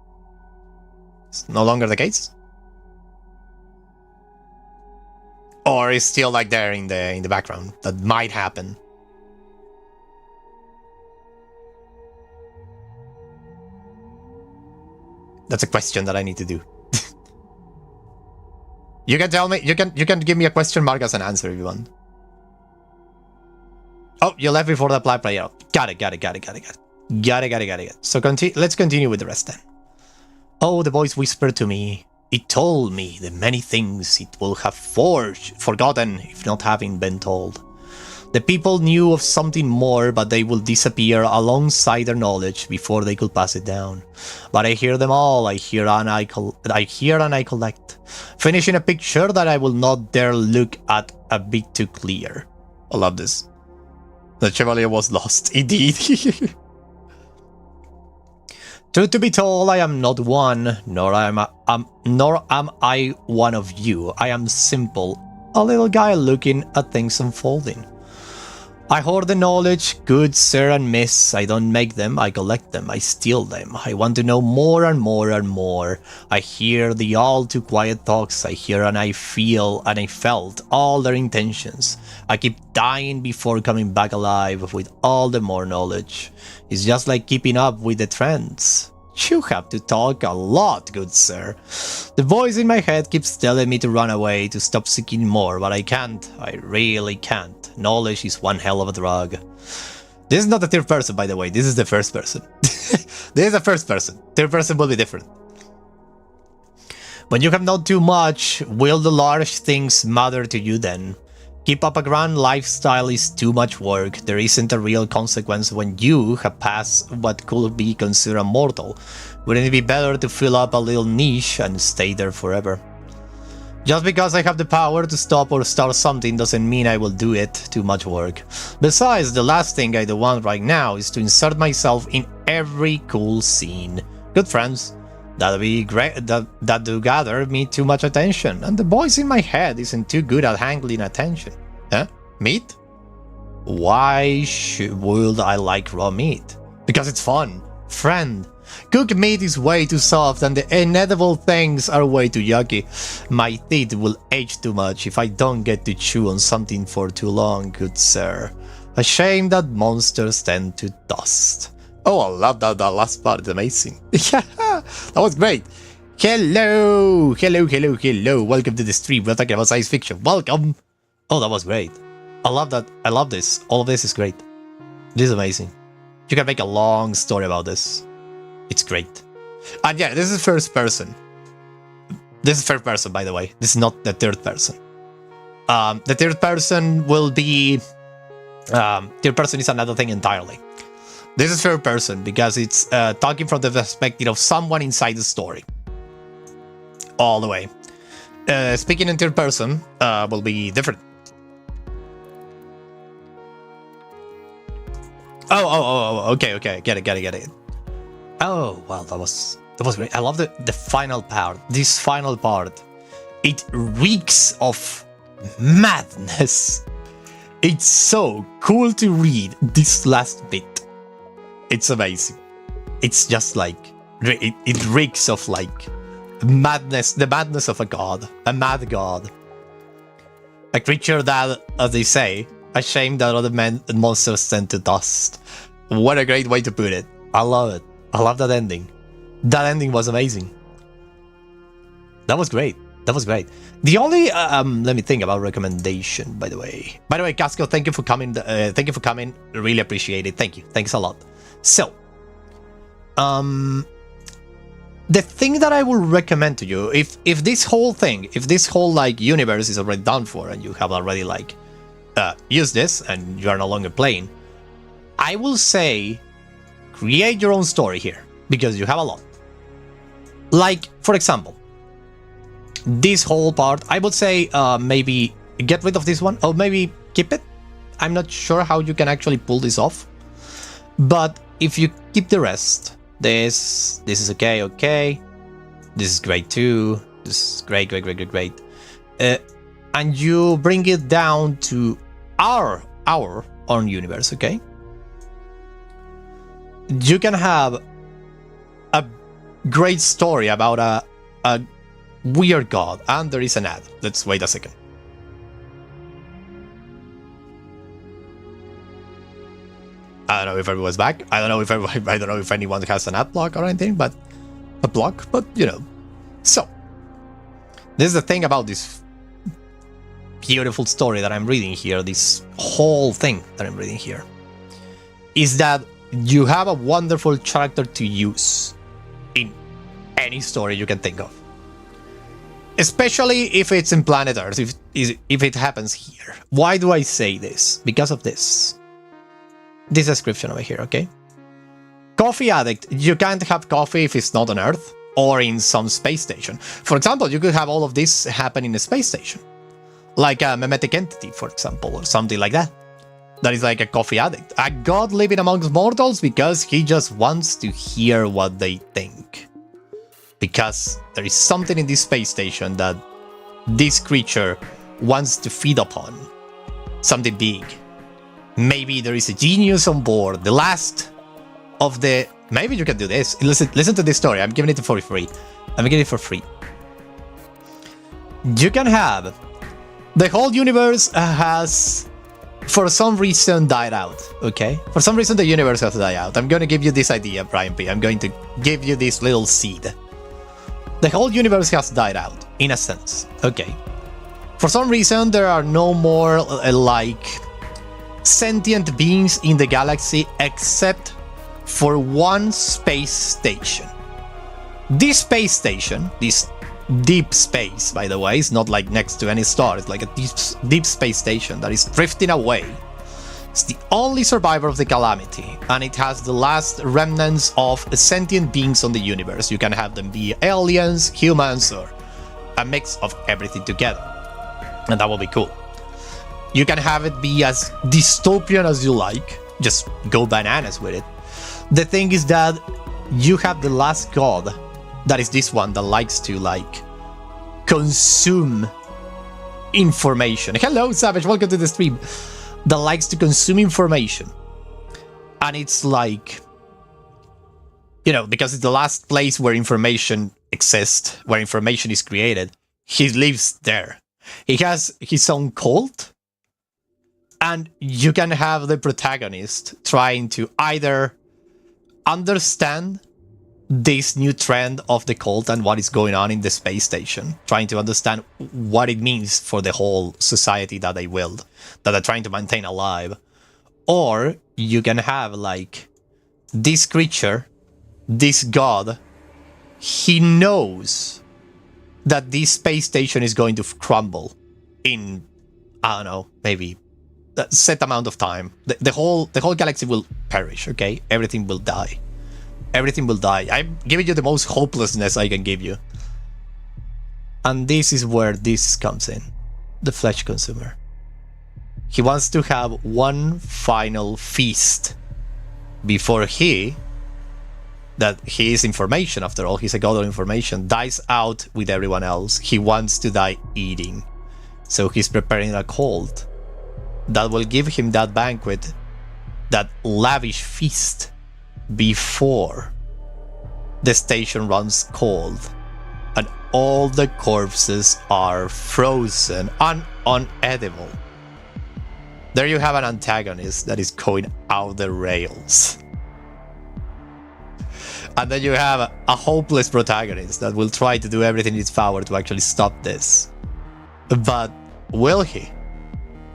It's no longer the case? Or is still like there in the background? That might happen. That's a question that I need to do. You can tell me, you can give me a question mark as an answer if you want. Oh, you left before the player. Got it. So let's continue with the rest then. Oh, the voice whispered to me. It told me the many things it will have forgotten if not having been told. The people knew of something more, but they will disappear alongside their knowledge before they could pass it down. But I hear them all, I hear and I collect, finishing a picture that I will not dare look at a bit too clear. I love this. The Chevalier was lost, indeed. Truth to be told, I am not one, nor am I one of you. I am simple, a little guy looking at things unfolding. I hoard the knowledge, good sir and miss. I don't make them, I collect them, I steal them. I want to know more and more and more. I hear the all too quiet talks, I hear and I feel and I felt all their intentions. I keep dying before coming back alive with all the more knowledge. It's just like keeping up with the trends. You have to talk a lot, good sir. The voice in my head keeps telling me to run away, to stop seeking more, but I can't. I really can't. Knowledge is one hell of a drug. This is not the third person, by the way. This is the first person. This is the first person. Third person will be different. When you have known too much, will the large things matter to you then? Keep up a grand lifestyle is too much work. There isn't a real consequence when you have passed what could be considered mortal. Wouldn't it be better to fill up a little niche and stay there forever? Just because I have the power to stop or start something doesn't mean I will do it. Too much work. Besides, the last thing I do want right now is to insert myself in every cool scene. Good friends. That'll be great. That do gather me too much attention, and the voice in my head isn't too good at handling attention. Huh? Meat? Why would I like raw meat? Because it's fun. Friend. Cooked meat is way too soft and the inedible things are way too yucky. My teeth will age too much if I don't get to chew on something for too long, good sir. A shame that monsters tend to dust. Oh, I love that last part, it's amazing. Yeah, that was great. Hello, welcome to the stream. We're talking about science fiction. Welcome. Oh, that was great. I love that. I love this. All of this is great. This is amazing. You can make a long story about this. It's great. And yeah, this is first person. This is first person, by the way. This is not the third person. The third person will be... third person is another thing entirely. This is third person because it's talking from the perspective of someone inside the story. All the way. Speaking in third person will be different. Oh, okay, get it. Oh, wow, that was great. I love the final part. This final part, it reeks of madness. It's so cool to read this last bit. It's amazing. It's just like it reeks of like madness, the madness of a god, a mad god, a creature that, as they say, a shame that other monsters tend to dust. What a great way to put it. I love it. I love that ending. That ending was amazing. That was great. The only let me think about recommendation. By the way, Casco, thank you for coming. Thank you for coming. Really appreciate it. Thank you. Thanks a lot. So, the thing that I would recommend to you, if this whole like universe is already done for, and you have already like used this, and you are no longer playing, I will say, create your own story here because you have a lot. Like, for example, this whole part, I would say maybe get rid of this one, or maybe keep it. I'm not sure how you can actually pull this off. But if you keep the rest, this is okay. This is great too. This is great. And you bring it down to our own universe, okay? You can have a great story about a weird god, and there is an ad. Let's wait a second. I don't know if everyone's back. I don't know if anyone has an ad block or anything, but a block, but you know. So this is the thing about this beautiful story that I'm reading here, this whole thing that I'm reading here, is that you have a wonderful character to use in any story you can think of. Especially if it's in planet Earth, if it happens here. Why do I say this? Because of this description over here, okay? Coffee addict. You can't have coffee if it's not on Earth or in some space station. For example, you could have all of this happen in a space station. Like a mimetic entity, for example, or something like that. That is like a coffee addict. A god living amongst mortals because he just wants to hear what they think. Because there is something in this space station that this creature wants to feed upon. Something big. Maybe there is a genius on board. The last of the... Maybe you can do this. Listen to this story. I'm giving it for free. I'm giving it for free. You can have... The whole universe has, for some reason, died out, okay? For some reason, the universe has died out. I'm going to give you this idea, Brian P. I'm going to give you this little seed. The whole universe has died out, in a sense, okay? For some reason, there are no more, like, sentient beings in the galaxy except for one space station. This space station, this deep space, by the way, is not like next to any star. It's like a deep space station that is drifting away. It's the only survivor of the calamity, and it has the last remnants of sentient beings on the universe. You can have them be aliens, humans, or a mix of everything together, and that will be cool. You can have it be as dystopian as you like. Just go bananas with it. The thing is that you have the last god. That is this one that likes to, like, consume information. Hello, Savage, welcome to the stream. That likes to consume information. And it's like, you know, because it's the last place where information exists, where information is created, he lives there. He has his own cult. And you can have the protagonist trying to either understand this new trend of the cult and what is going on in the space station, trying to understand what it means for the whole society that they willed, that they're trying to maintain alive. Or you can have, like, this creature, this god, he knows that this space station is going to crumble in, I don't know, maybe a set amount of time. The whole galaxy will perish, okay? Everything will die. Everything will die. I'm giving you the most hopelessness I can give you. And this is where this comes in. The flesh consumer. He wants to have one final feast before that he is information after all, he's a god of information, dies out with everyone else. He wants to die eating. So he's preparing a cult that will give him that banquet, that lavish feast, before the station runs cold and all the corpses are frozen and unedible. There you have an antagonist that is going out the rails. And then you have a hopeless protagonist that will try to do everything in its power to actually stop this. But will he?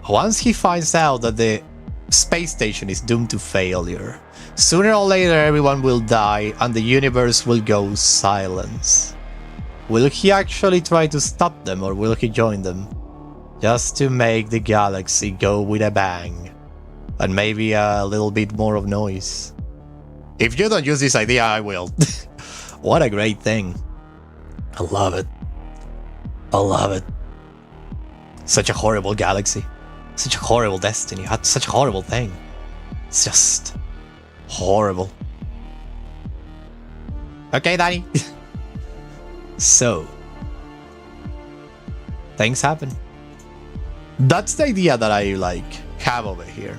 Once he finds out that the space station is doomed to failure, sooner or later everyone will die and the universe will go silence. Will he actually try to stop them, or will he join them? Just to make the galaxy go with a bang. And maybe a little bit more of noise. If you don't use this idea, I will. What a great thing. I love it. I love it. Such a horrible galaxy. Such a horrible destiny. Such a horrible thing. It's just horrible. Okay, Danny. So, things happen. That's the idea that I like have over here.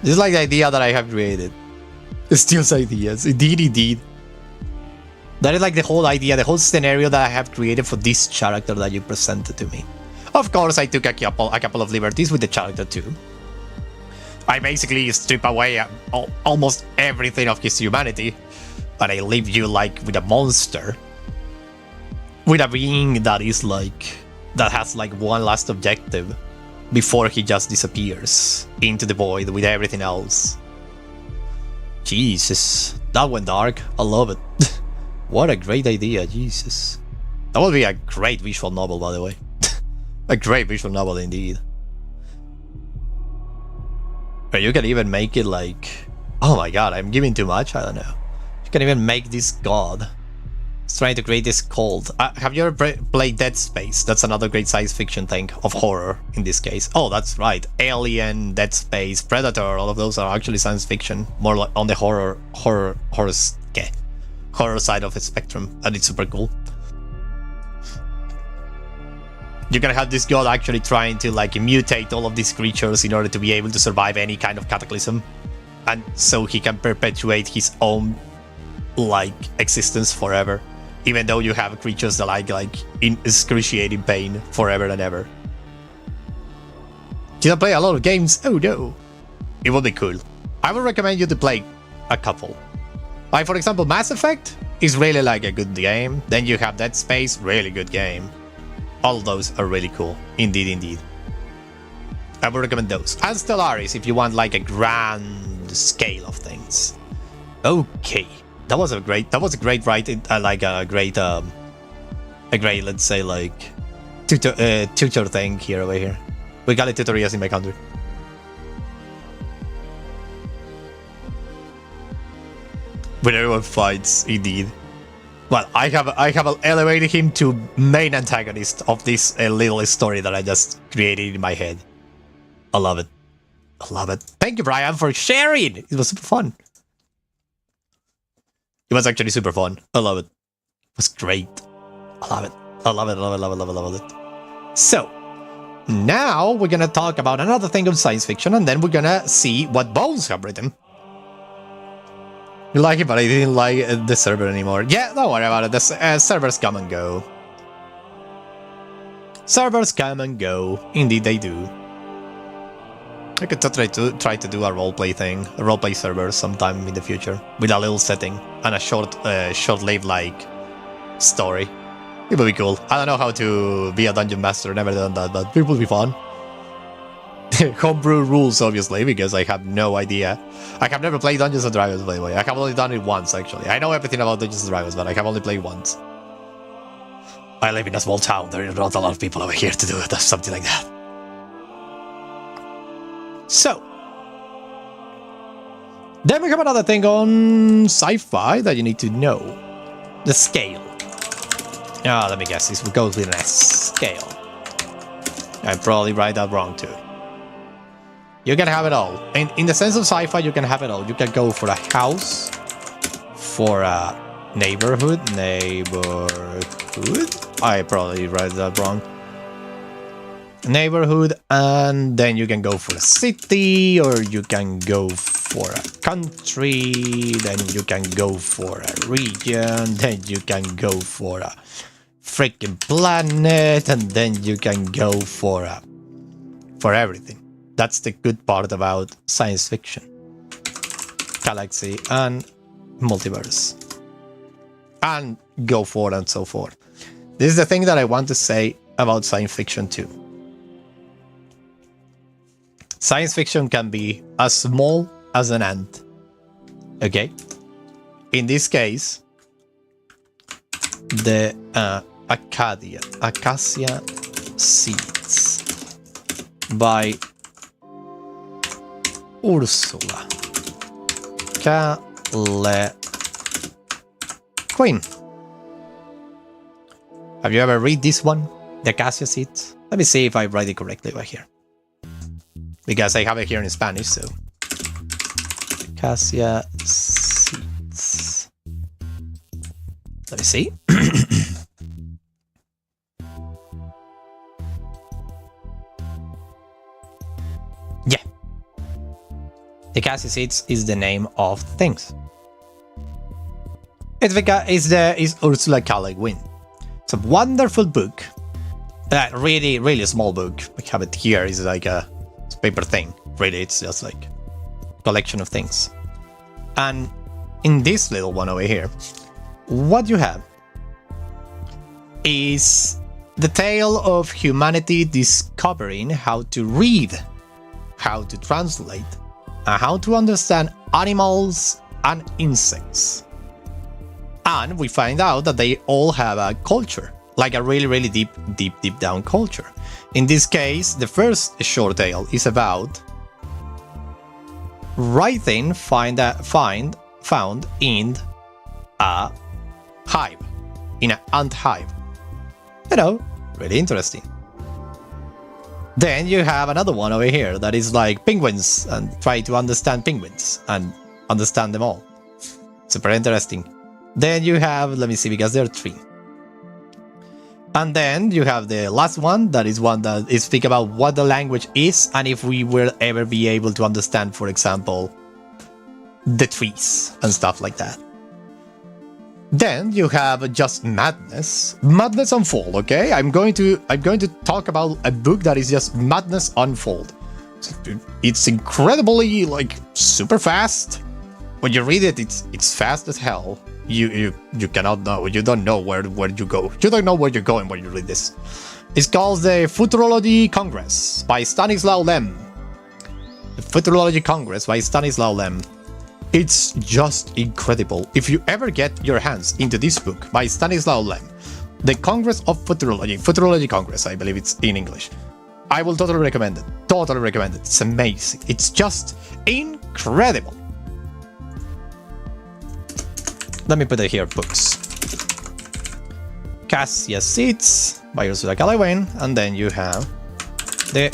This is like the idea that I have created. Steel's ideas. Indeed. That is like the whole idea, the whole scenario that I have created for this character that you presented to me. Of course, I took a couple of liberties with the character too. I basically strip away almost everything of his humanity, and I leave you like with a monster. With a being that is like, that has like one last objective before he just disappears into the void with everything else. Jesus, that went dark. I love it. What a great idea, Jesus. That would be a great visual novel, by the way. A great visual novel indeed. Or you can even make it like... Oh my god, I'm giving too much? I don't know. You can even make this god. It's trying to create this cult. Have you ever played Dead Space? That's another great science fiction thing of horror in this case. Oh, that's right. Alien, Dead Space, Predator, all of those are actually science fiction. More like on the horror side of the spectrum, and it's super cool. You're gonna have this god actually trying to like mutate all of these creatures in order to be able to survive any kind of cataclysm, and so he can perpetuate his own like existence forever, even though you have creatures that like in excruciating pain forever and ever. Did I play a lot of games? Oh no. It would be cool. I would recommend you to play a couple. Like for example, Mass Effect is really like a good game. Then you have Dead Space, really good game. All of those are really cool. Indeed. I would recommend those. And Stellaris if you want like a grand scale of things. Okay. That was a great writing, let's say like tutor thing here over here. We got a tutorials in my country. When everyone fights, indeed. Well, I have elevated him to main antagonist of this little story that I just created in my head. I love it. Thank you, Brian, for sharing. It was super fun. It was actually super fun. I love it. It was great. I love it. Love it. So, now we're gonna talk about another thing of science fiction, and then we're gonna see what Bones have written. You like it, but I didn't like the server anymore. Yeah, don't worry about it. The servers come and go. Servers come and go. Indeed, they do. I could try to do a roleplay thing, a roleplay server sometime in the future with a little setting and a short-lived like story. It would be cool. I don't know how to be a dungeon master. Never done that, but it would be fun. Homebrew rules, obviously, because I have no idea. I have never played Dungeons & Dragons, by the way. I have only done it once, actually. I know everything about Dungeons & Dragons, but I have only played once. I live in a small town. There are not a lot of people over here to do something like that. So, then we have another thing on sci-fi that you need to know. The scale. Let me guess. This goes with an S. Scale. I probably write that wrong, too. You can have it all. In the sense of sci-fi, you can have it all. You can go for a house, for a neighborhood. I probably write that wrong. Neighborhood, and then you can go for a city, or you can go for a country, then you can go for a region, then you can go for a freaking planet, and then you can go for everything. That's the good part about science fiction. Galaxy and multiverse. And go forward and so forth. This is the thing that I want to say about science fiction too. Science fiction can be as small as an ant. Okay? In this case, the Acacia Seeds by Ursula K. Le Guin. Have you ever read this one? The Acacia Seeds? Let me see if I write it correctly over here. Because I have it here in Spanish, so... Acacia Seeds. Let me see. Yeah. The Acacia Seeds is the name of things. It's Ursula K. Le Guin. It's a wonderful book. Really, really small book. I have it here. It's like a paper thing. Really, it's just like a collection of things. And in this little one over here, what you have is the tale of humanity discovering how to read, how to translate, and how to understand animals and insects. And we find out that they all have a culture, like a really, really deep down culture. In this case, the first short tale is about writing found in a hive, in an ant hive. You know, really interesting. Then you have another one over here that is like penguins and try to understand penguins and understand them all. Super interesting. Then you have, let me see, because there are 3. And then you have the last one, that is one that is speak about what the language is and if we will ever be able to understand, for example, the trees and stuff like that. Then you have just madness unfold. Okay, I'm going to talk about a book that is just madness unfold. It's incredibly like super fast. When you read it, it's fast as hell. You cannot know. You don't know where you go. You don't know where you're going when you read this. It's called the Futurology Congress by Stanislaw Lem. The Futurology Congress by Stanislaw Lem. It's just incredible. If you ever get your hands into this book by Stanislaw Lem, the Congress of Futurology Congress, I believe it's in English, I will totally recommend it. Totally recommend it. It's amazing. It's just incredible. Let me put it here, books. Acacia Seeds by Ursula K. Le Guin, and then you have the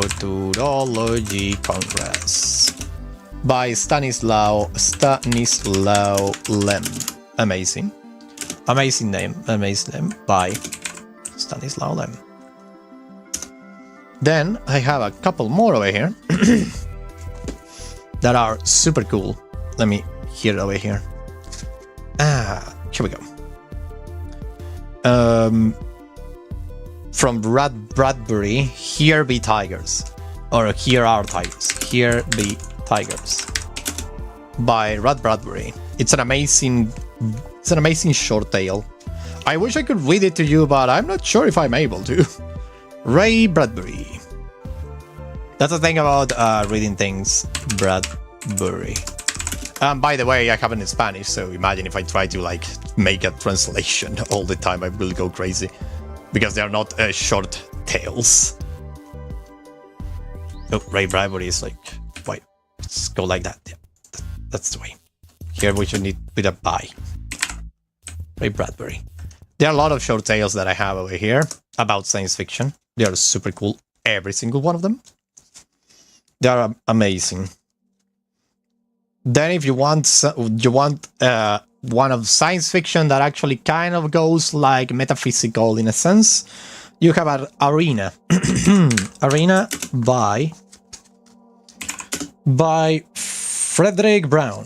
Futurology Congress by Stanislaw Lem. Amazing. Amazing name by Stanislaw Lem. Then I have a couple more over here that are super cool. Let me hear it over here. Here we go. From Bradbury, Here Be Tigers. Or Here Are Tigers. Here Be Tigers. By Bradbury. It's an amazing short tale. I wish I could read it to you, but I'm not sure if I'm able to. Ray Bradbury. That's the thing about reading things. Bradbury. By the way, I have it in Spanish, so imagine if I try to like make a translation all the time, I will go crazy. Because they are not short tales. Oh, Ray Bradbury is like, wait, let's go like that. Yeah, that's the way. Here we should need with a by. Ray Bradbury. There are a lot of short tales that I have over here about science fiction. They are super cool, every single one of them. They are amazing. Then if you want one of science fiction that actually kind of goes like metaphysical in a sense, you have Arena. Arena by Frederick Brown.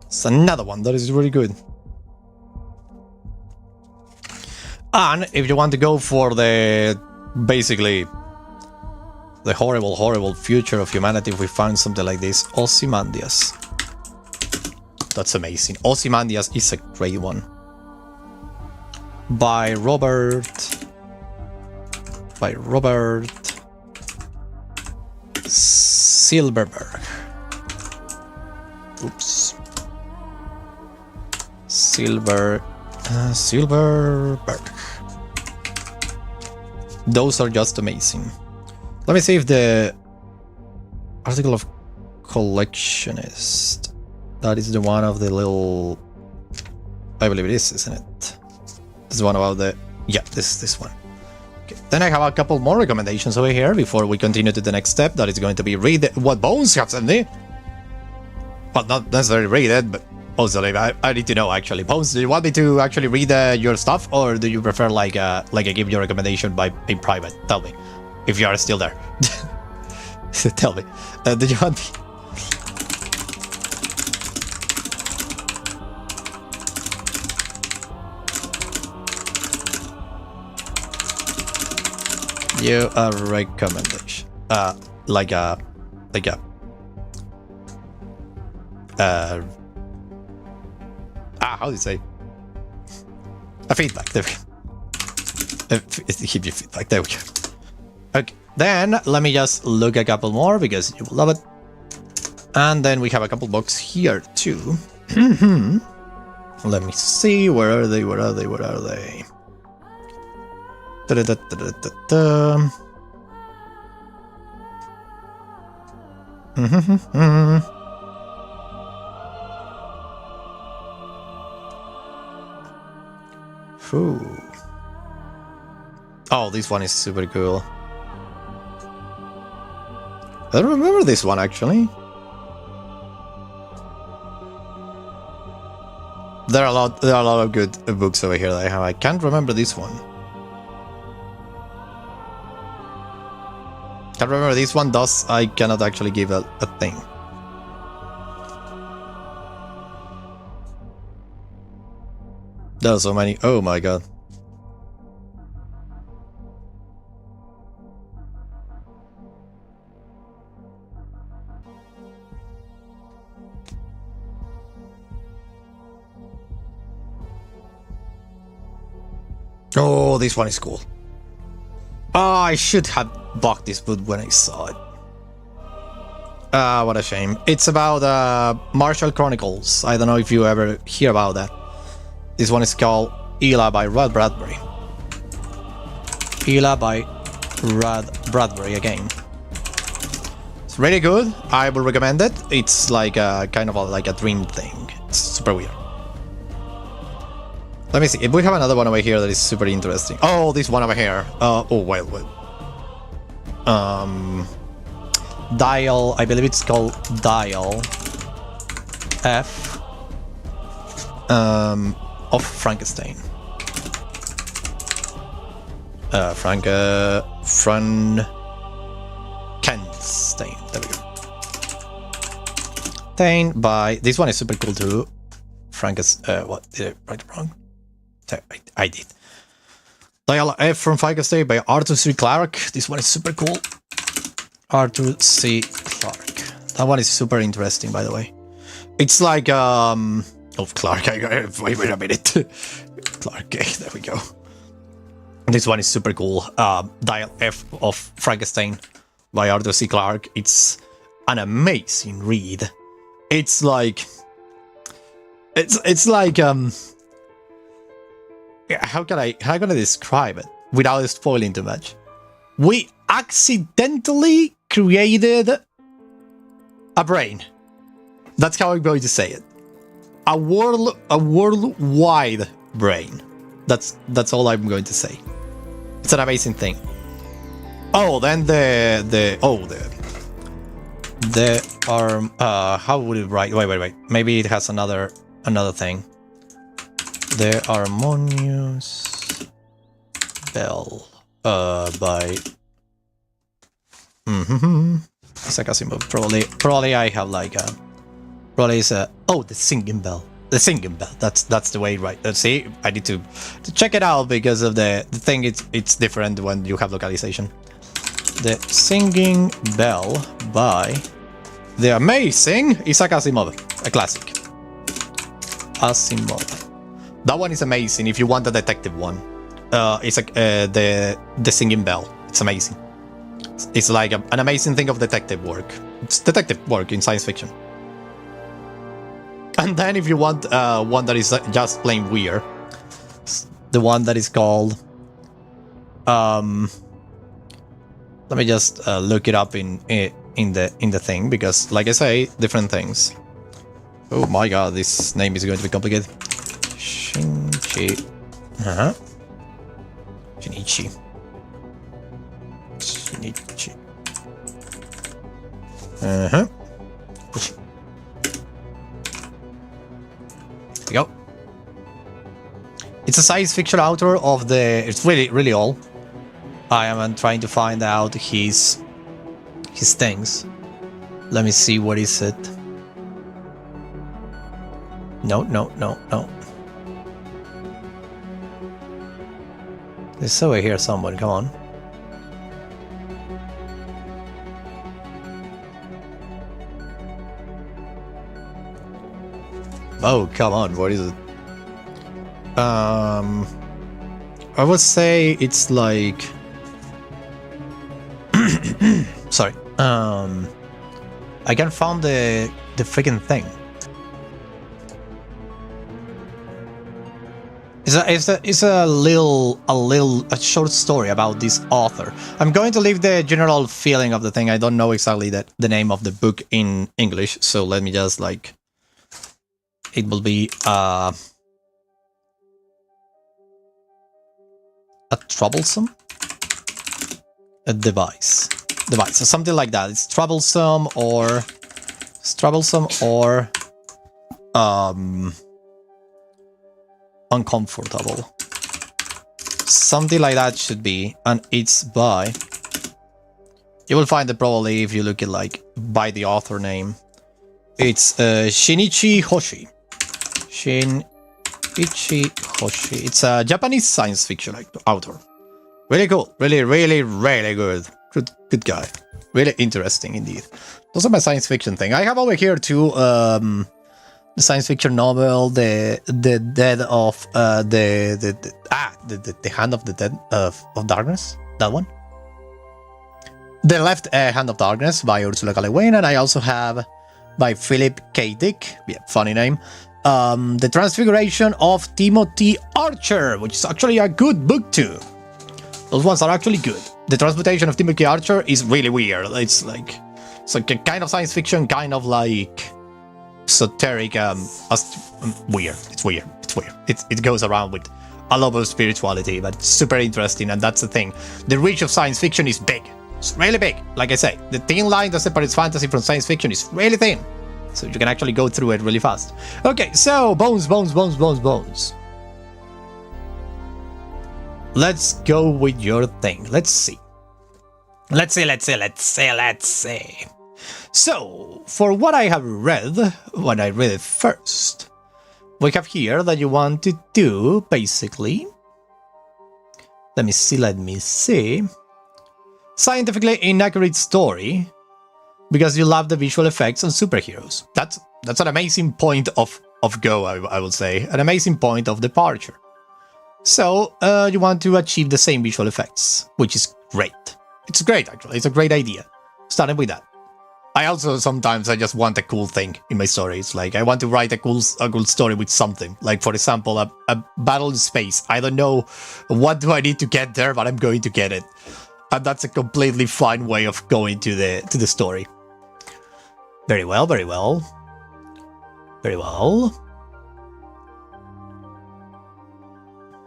It's another one that is really good. And if you want to go for basically the horrible future of humanity, if we find something like this, Ozymandias. That's amazing. Ozymandias is a great one. By Robert Silverberg. Oops. Silverberg. Those are just amazing. Let me see if the article of Collectionist. That is the one of the little... I believe it is, isn't it? This is one about the... Yeah, this one. Okay. Then I have a couple more recommendations over here before we continue to the next step. That is going to be read what Bones has sent me. Well, not necessarily read it, but also I need to know actually. Bones, do you want me to actually read your stuff, or do you prefer like I give you a recommendation in private? Tell me, if you are still there. Tell me. Do you want me? You a recommendation. How do you say? A feedback. There we go. Give you feedback. There we go. Okay. Then let me just look a couple more because you will love it. And then we have a couple books here too. Let me see. Where are they? Where are they? Where are they? Ooh. Oh, this one is super cool. I don't remember this one actually. There are a lot of good books over here that I have. I can't remember this one. Can't remember this one. Thus, I cannot actually give a thing. There are so many. Oh my god. Oh, this one is cool. Oh, I should have bought this book when I saw it. What a shame. It's about Martial Chronicles. I don't know if you ever hear about that. This one is called Ela by Rod Bradbury. Ela by Rod Bradbury again. It's really good. I will recommend it. It's like a kind of like a dream thing. It's super weird. Let me see if we have another one over here that is super interesting. Oh, this one over here. Oh, wait. Dial. I believe it's called Dial F. Of Frankenstein. Frankenstein. There we go. By this one is super cool too. What did I write wrong? I did. Dial F from Frankenstein by Arthur C. Clarke. This one is super cool. Arthur C. Clarke. That one is super interesting, by the way. It's like of Clarke. Wait a minute. Clarke. There we go. This one is super cool. Dial F of Frankenstein by Arthur C. Clarke. It's an amazing read. It's like how can I describe it without spoiling too much? We accidentally created a brain. That's how I'm going to say it. A worldwide brain. That's all I'm going to say. It's an amazing thing. Oh, then how would it write? Wait. Maybe it has another thing. The Harmonious Bell by Isaac Asimov. Probably I have like a probably is a the Singing Bell. The Singing Bell. That's the way, right? See, I need to check it out because of the thing. It's different when you have localization. The Singing Bell by the amazing Isaac Asimov, a classic. Asimov. That one is amazing. If you want the detective one, it's like the Singing Bell. It's amazing. It's like an amazing thing of detective work. It's detective work in science fiction. And then if you want one that is just plain weird, the one that is called let me just look it up in in the thing, because, like I say, different things. Oh my god, this name is going to be complicated. Shinichi. Shinichi. Shinichi. Here we go. It's a science fiction author of the... It's really old. I am trying to find out his things. Let me see, what is it? No. There's over here someone, come on. Oh, come on, what is it? I would say it's like... Sorry. I can't find the freaking thing. It's a short story about this author. I'm going to leave the general feeling of the thing. I don't know exactly the name of the book in English, so let me just like... It will be a troublesome device, so something like that. It's troublesome or uncomfortable, something like that should be. And it's by, you will find it probably if you look at like by the author name. It's Shinichi Hoshi. Shinichi Hoshi. It's a Japanese science fiction author. Really cool. Really good. Good guy. Really interesting indeed. Those are my science fiction thing. I have over here too the science fiction novel, the Dead of the Hand of the Dead of Darkness. That one. The Left Hand of Darkness by Ursula K. Le Guin, and I also have by Philip K. Dick. Yeah, funny name. The Transfiguration of Timothy Archer, which is actually a good book too. Those ones are actually good. The Transmutation of Timothy Archer is really weird. It's like a kind of science fiction, kind of like esoteric, weird. It's weird. It goes around with a lot of spirituality, but it's super interesting, and that's the thing. The reach of science fiction is big. It's really big. Like I say, the thin line that separates fantasy from science fiction is really thin. So you can actually go through it really fast. Okay, so bones. Let's go with your thing. Let's see. So, for what I have read, when I read it first, we have here that you want to do, basically... Let me see. Scientifically inaccurate story, because you love the visual effects and superheroes. That's an amazing point of go, I would say. An amazing point of departure. So, you want to achieve the same visual effects, which is great. It's great, actually. It's a great idea. Starting with that. I also, sometimes, I just want a cool thing in my story. It's like, I want to write a cool story with something. Like, for example, a battle in space. I don't know what do I need to get there, but I'm going to get it. And that's a completely fine way of going to the story. Very well.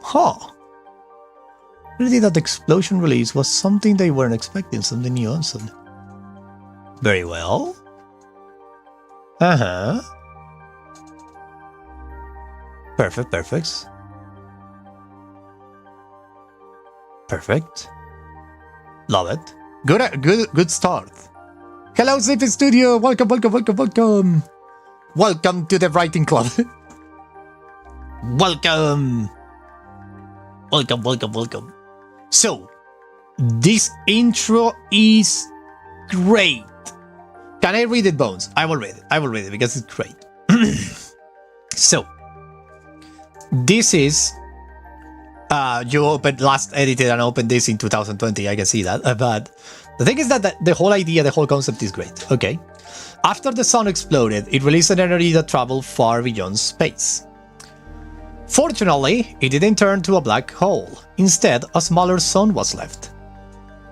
Huh. Really, that explosion release was something they weren't expecting, something new and something. Very well. Perfect. Love it. Good start. Hello, Sci-fi Studio. Welcome. Welcome to the writing club. Welcome. So, this intro is great. Can I read it, Bones? I will read it because it's great. So, this is... you opened last edited and opened this in 2020, I can see that. But the thing is that the whole idea, the whole concept is great. Okay. After the sun exploded, it released an energy that traveled far beyond space. Fortunately, it didn't turn to a black hole. Instead, a smaller sun was left.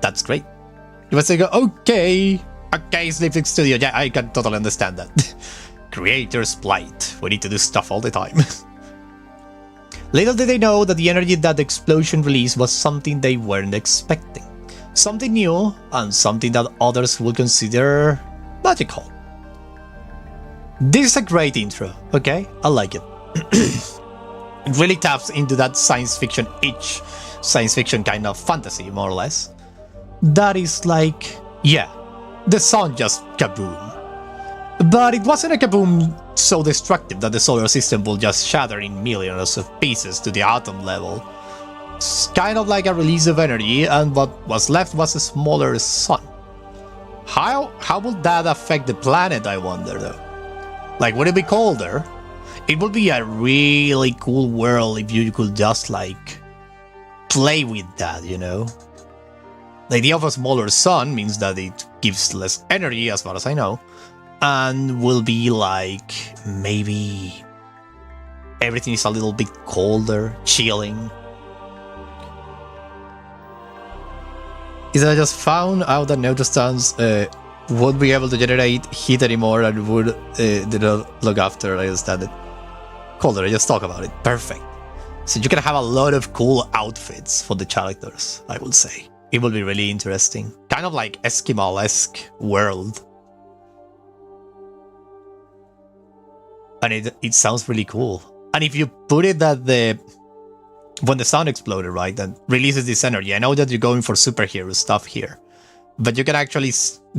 That's great. You must say, okay, Okay, Sleeping Studio, yeah, I can totally understand that. Creator's plight. We need to do stuff all the time. Little did they know that the energy that the explosion released was something they weren't expecting. Something new, and something that others would consider magical. This is a great intro, okay? I like it. It really taps into that science fiction itch, science fiction kind of fantasy, more or less. That is like, yeah, the sun just kaboom. But it wasn't a kaboom so destructive that the solar system will just shatter in millions of pieces to the atom level. It's kind of like a release of energy, and what was left was a smaller sun. How would that affect the planet, I wonder, though? Like, would it be colder? It would be a really cool world if you could just, like, play with that, you know? The idea of a smaller sun means that it gives less energy, as far as I know, and will be like, maybe everything is a little bit colder, chilling. Is that I just found out that neutron won't be able to generate heat anymore and would do not look after, I understand it. Colder, I just talk about it. Perfect. So you can have a lot of cool outfits for the characters, I would say. It will be really interesting. Kind of like Eskimo-esque world. And it sounds really cool. And if you put it that when the sun exploded, right, that releases this energy, I know that you're going for superhero stuff here, but you can actually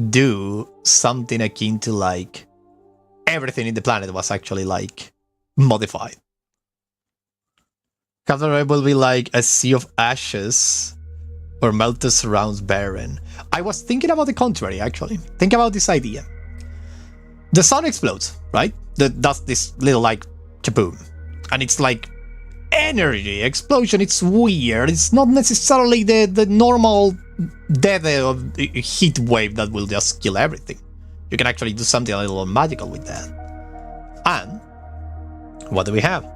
do something akin to like everything in the planet was actually like modified. Captain will be like a sea of ashes or melted surrounds barren. I was thinking about the contrary, actually. Think about this idea. The sun explodes, right? That's this little like kaboom. And it's like energy explosion. It's weird. It's not necessarily the normal death of heat wave that will just kill everything. You can actually do something a little more magical with that. And what do we have?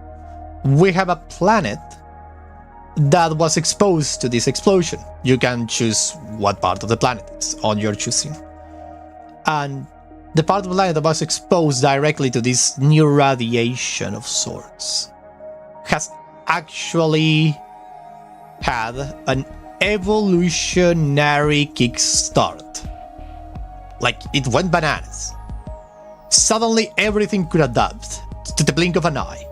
We have a planet that was exposed to this explosion. You can choose what part of the planet it's on your choosing. And the part of the planet that was exposed directly to this new radiation of sorts has actually had an evolutionary kickstart. Like, it went bananas. Suddenly everything could adapt to the blink of an eye.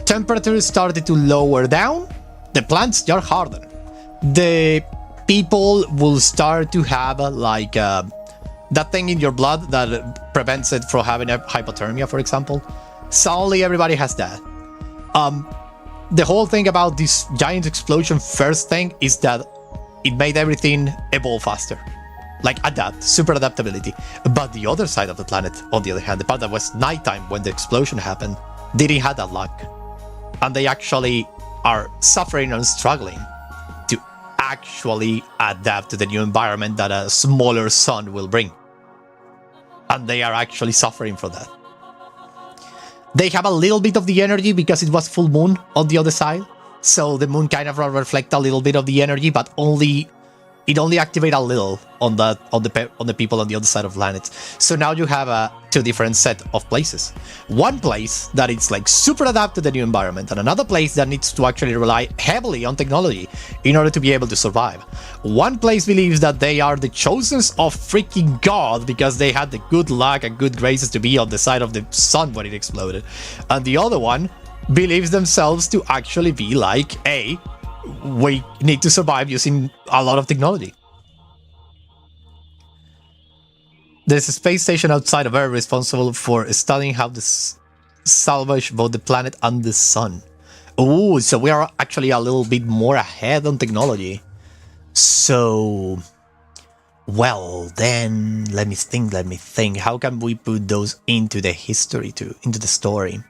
Temperatures started to lower down, the plants got harder. The people will start to have like that thing in your blood that prevents it from having a hypothermia, for example. Suddenly everybody has that. The whole thing about this giant explosion first thing is that it made everything evolve faster. Like adapt, super adaptability. But the other side of the planet, on the other hand, the part that was nighttime when the explosion happened, didn't have that luck. And they actually are suffering and struggling to actually adapt to the new environment that a smaller sun will bring. And they are actually suffering for that. They have a little bit of the energy because it was full moon on the other side. So the moon kind of reflects a little bit of the energy, but it only activates a little on the people on the other side of the planet. So now you have two different set of places. One place that it's like super adapted to the new environment, and another place that needs to actually rely heavily on technology in order to be able to survive. One place believes that they are the chosen of freaking God because they had the good luck and good graces to be on the side of the sun when it exploded. And the other one believes themselves to actually be like, hey, we need to survive using a lot of technology. There's a space station outside of Earth responsible for studying how to salvage both the planet and the sun. Oh, so we are actually a little bit more ahead on technology. So, well, then let me think. How can we put those into the history into the story?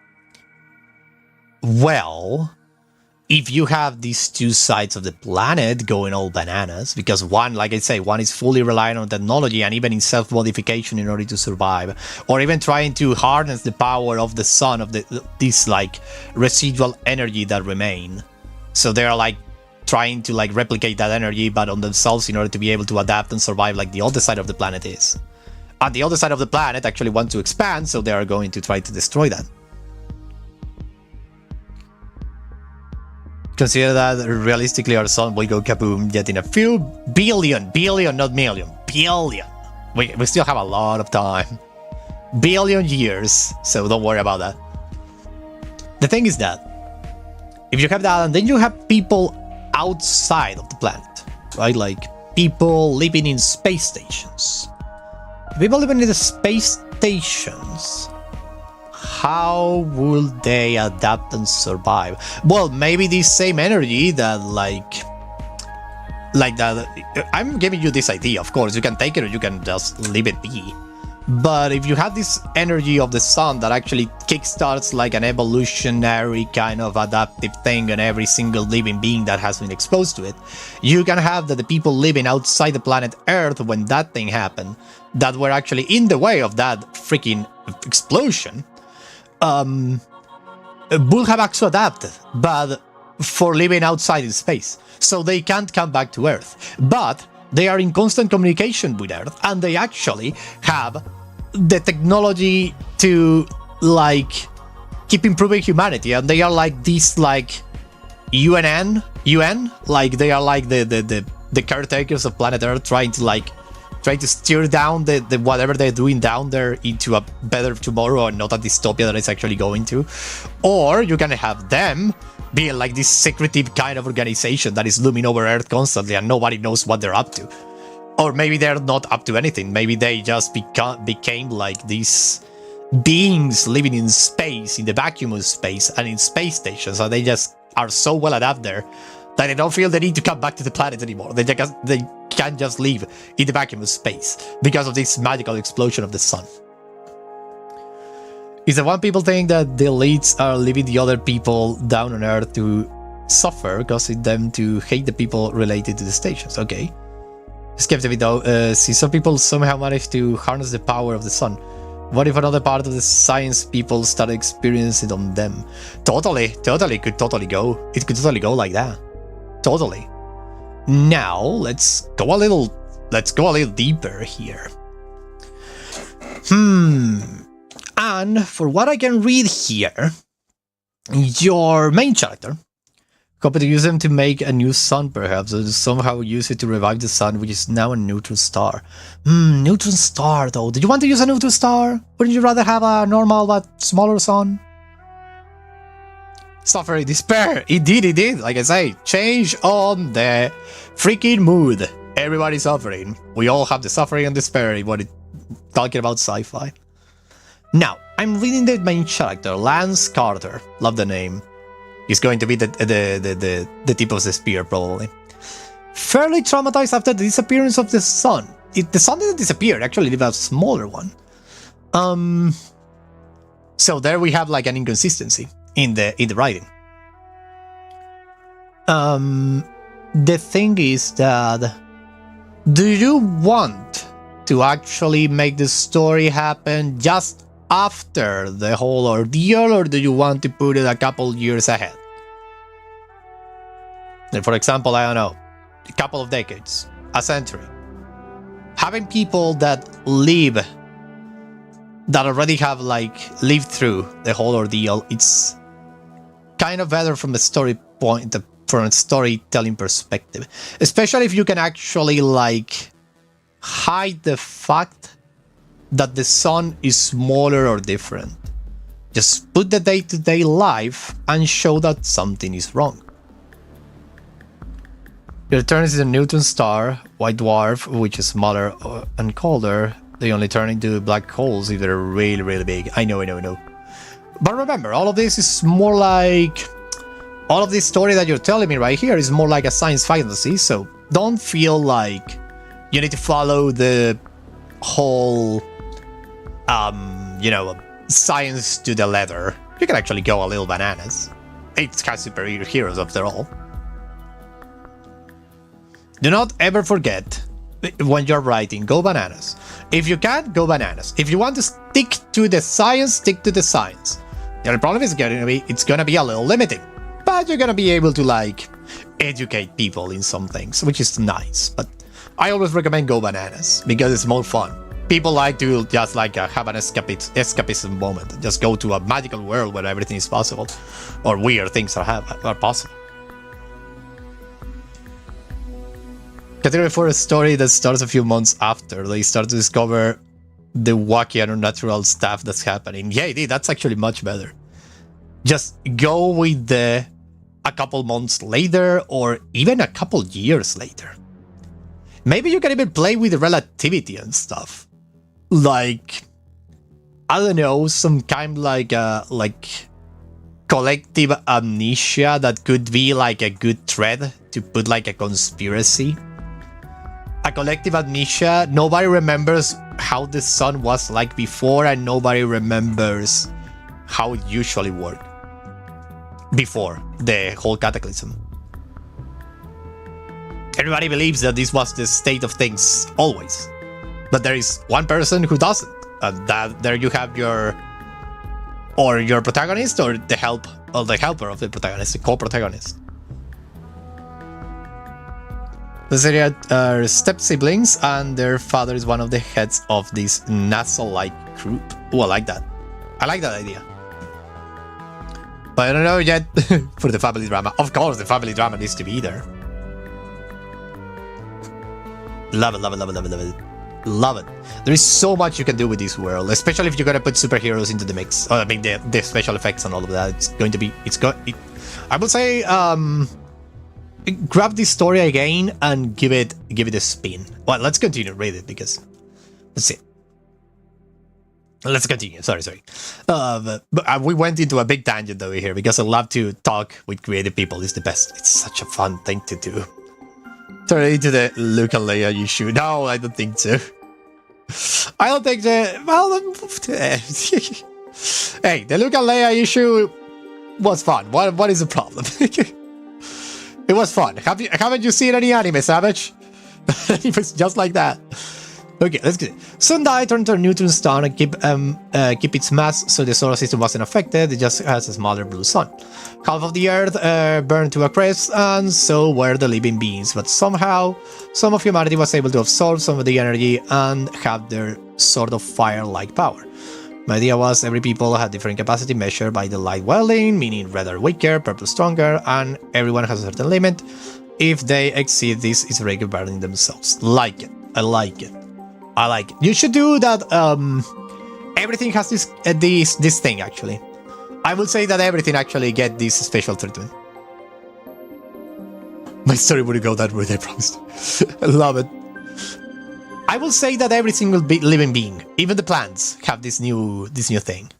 Well, if you have these two sides of the planet going all bananas, because one, like I say, one is fully reliant on technology and even in self-modification in order to survive, or even trying to harness the power of the sun, of this like residual energy that remain. So they're like trying to like replicate that energy, but on themselves in order to be able to adapt and survive like the other side of the planet is. at the other side of the planet actually want to expand, so they are going to try to destroy that. Consider that realistically our sun will go kaboom yet in a few billion, not million, billion. We still have a lot of time. Billion years, so don't worry about that. The thing is that if you have that and then you have people outside of the planet, right? Like people living in space stations. People living in the space stations, how will they adapt and survive? Well, maybe this same energy that like that. I'm giving you this idea, of course. You can take it or you can just leave it be. But if you have this energy of the sun that actually kickstarts like an evolutionary kind of adaptive thing in every single living being that has been exposed to it, you can have that the people living outside the planet Earth when that thing happened, that were actually in the way of that freaking explosion, will have actually adapted, but for living outside in space. So they can't come back to Earth. But they are in constant communication with Earth, and they actually have the technology to like keep improving humanity, and they are like this like UN, like they are like the caretakers of planet Earth, trying to steer down the whatever they're doing down there into a better tomorrow and not a dystopia that it's actually going to. Or you can have them being like this secretive kind of organization that is looming over Earth constantly and nobody knows what they're up to. Or maybe they're not up to anything. Maybe they just became like these beings living in space, in the vacuum of space and in space stations, and they just are so well adapted there that they don't feel the need to come back to the planet anymore. They can't just live in the vacuum of space because of this magical explosion of the sun. Is the one people think that the elites are leaving the other people down on Earth to suffer, causing them to hate the people related to the stations? Okay. Skeptic though, see, some people somehow manage to harness the power of the sun. What if another part of the science people start experiencing it on them? Totally, could totally go. It could totally go like that. Totally. Now let's go a little deeper here. And for what I can read here, your main character copy to use them to make a new sun, perhaps, or somehow use it to revive the sun, which is now a neutron star. Neutron star, though. Do you want to use a neutron star? Wouldn't you rather have a normal but smaller sun? Suffering, despair. Indeed. Like I say, change on the freaking mood. Everybody's suffering. We all have the suffering and despair when talking about sci-fi. Now, I'm reading the main character, Lance Carter. Love the name. He's going to be the tip of the spear, probably. Fairly traumatized after the disappearance of the sun. The sun didn't disappear, actually, it was a smaller one. So there we have like an inconsistency in the writing. The thing is that, do you want to actually make the story happen just after the whole ordeal, or do you want to put it a couple years ahead? For example, I don't know, a couple of decades, a century. Having people that live, that already have like lived through the whole ordeal, it's kind of better from a story point, from a storytelling perspective. Especially if you can actually like hide the fact that the sun is smaller or different. Just put the day-to-day life and show that something is wrong. It returns to a neutron star, white dwarf, which is smaller and colder. They only turn into black holes if they're really, really big. I know. But remember, all of this is more like... all of this story that you're telling me right here is more like a science fantasy, so don't feel like you need to follow the whole... science to the letter. You can actually go a little bananas. It has superior heroes after all. Do not ever forget, when you're writing, go bananas. If you can't, go bananas. If you want to stick to the science, stick to the science. The only problem is it's gonna be a little limiting. But you're gonna be able to, like, educate people in some things, which is nice. But I always recommend go bananas, because it's more fun. people like to just like have an escapism moment, just go to a magical world where everything is possible, or weird things are possible. Category 4, a story that starts a few months after they start to discover the wacky and unnatural stuff that's happening. Yeah, indeed, that's actually much better. Just go with the a couple months later, or even a couple years later. Maybe you can even play with the relativity and stuff. Like, I don't know, some kind like collective amnesia that could be like a good thread to put like a conspiracy. A collective amnesia, nobody remembers how the sun was like before, and nobody remembers how it usually worked before the whole cataclysm. Everybody believes that this was the state of things always, but there is one person who doesn't, and that there you have your protagonist, or the helper of the protagonist, the co-protagonist. The series are step siblings, and their father is one of the heads of this NASA-like group. Oh, I like that. I like that idea. But I don't know yet for the family drama. Of course, the family drama needs to be there. Love it, love it, love it, love it, love it. Love it. There is so much you can do with this world, especially if you're gonna put superheroes into the mix. I mean, the special effects and all of that. It's going to be. I would say, grab this story again and give it a spin. Well, let's continue read it because let's see. Let's continue. Sorry. But we went into a big tangent over here because I love to talk with creative people. It's the best. It's such a fun thing to do. Turn it into the Luke and Leia issue. No, I don't think so. I don't think the... Well, hey, the Luke and Leia issue was fun. What is the problem? It was fun. Haven't you seen any anime, Savage? It was just like that. Okay, let's get it. Sundai turned to a neutron star and keep its mass so the solar system wasn't affected. It just has a smaller blue sun. Half of the Earth burned to a crisp, and so were the living beings. But somehow, some of humanity was able to absorb some of the energy and have their sort of fire-like power. My idea was every people had different capacity measured by the light welding, meaning red are weaker, purple stronger, and everyone has a certain limit. If they exceed this, it's already burning themselves. Like it. I like it. I like it. You should do that. Everything has this thing actually. I would say that everything actually get this special treatment. My story wouldn't go that way, I promised. I love it. I will say that every single living being, even the plants, have this new thing.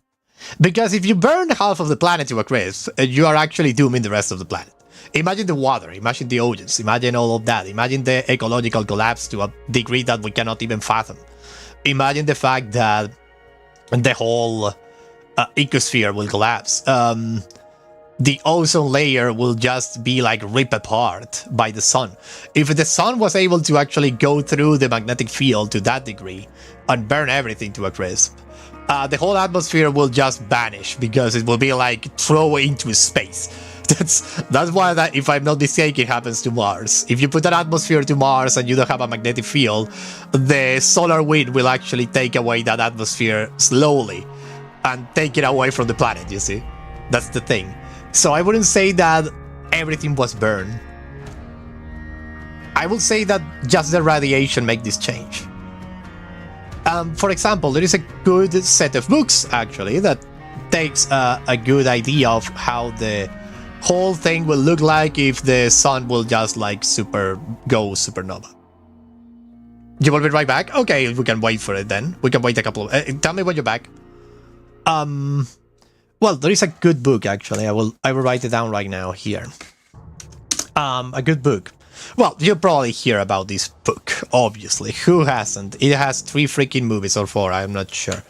Because if you burn half of the planet to a crisp, you are actually dooming the rest of the planet. Imagine the water, imagine the oceans, imagine all of that, imagine the ecological collapse to a degree that we cannot even fathom. Imagine the fact that the whole ecosphere will collapse. The ozone layer will just be like ripped apart by the sun. If the sun was able to actually go through the magnetic field to that degree and burn everything to a crisp, the whole atmosphere will just vanish because it will be like thrown into space. That's why that, if I'm not mistaken, happens to Mars. If you put an atmosphere to Mars and you don't have a magnetic field, the solar wind will actually take away that atmosphere slowly and take it away from the planet, you see? That's the thing. So I wouldn't say that everything was burned. I would say that just the radiation make this change. For example, there is a good set of books, actually, that takes a good idea of how the whole thing will look like if the sun will just like go supernova. You will be right back? Okay, we can wait for it then. We can wait a couple of... tell me when you're back. Well, there is a good book, actually. I will write it down right now here. A good book. Well, you'll probably hear about this book, obviously. Who hasn't? It has 3 freaking movies or 4, I'm not sure.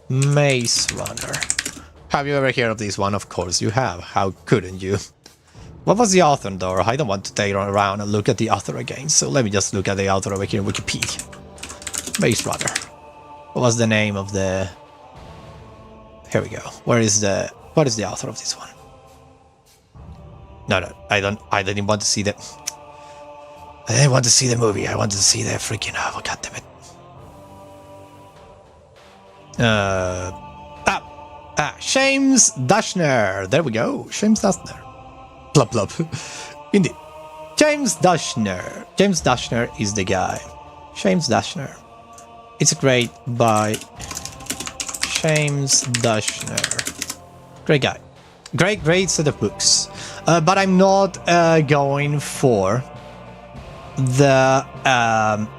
Maze Runner. Have you ever heard of this one? Of course you have. How couldn't you? What was the author, though? I don't want to take around and look at the author again, so let me just look at the author over here in Wikipedia. Maze Runner. What was the name of the... Here we go. What is the author of this one? No, I didn't want to see the... I didn't want to see the movie. I wanted to see the freaking... Oh, God damn it. James Dashner. There we go. James Dashner. Plop plop. Indeed. James Dashner. James Dashner is the guy. James Dashner. It's great by James Dashner. Great guy. Great set of books. But I'm not going for the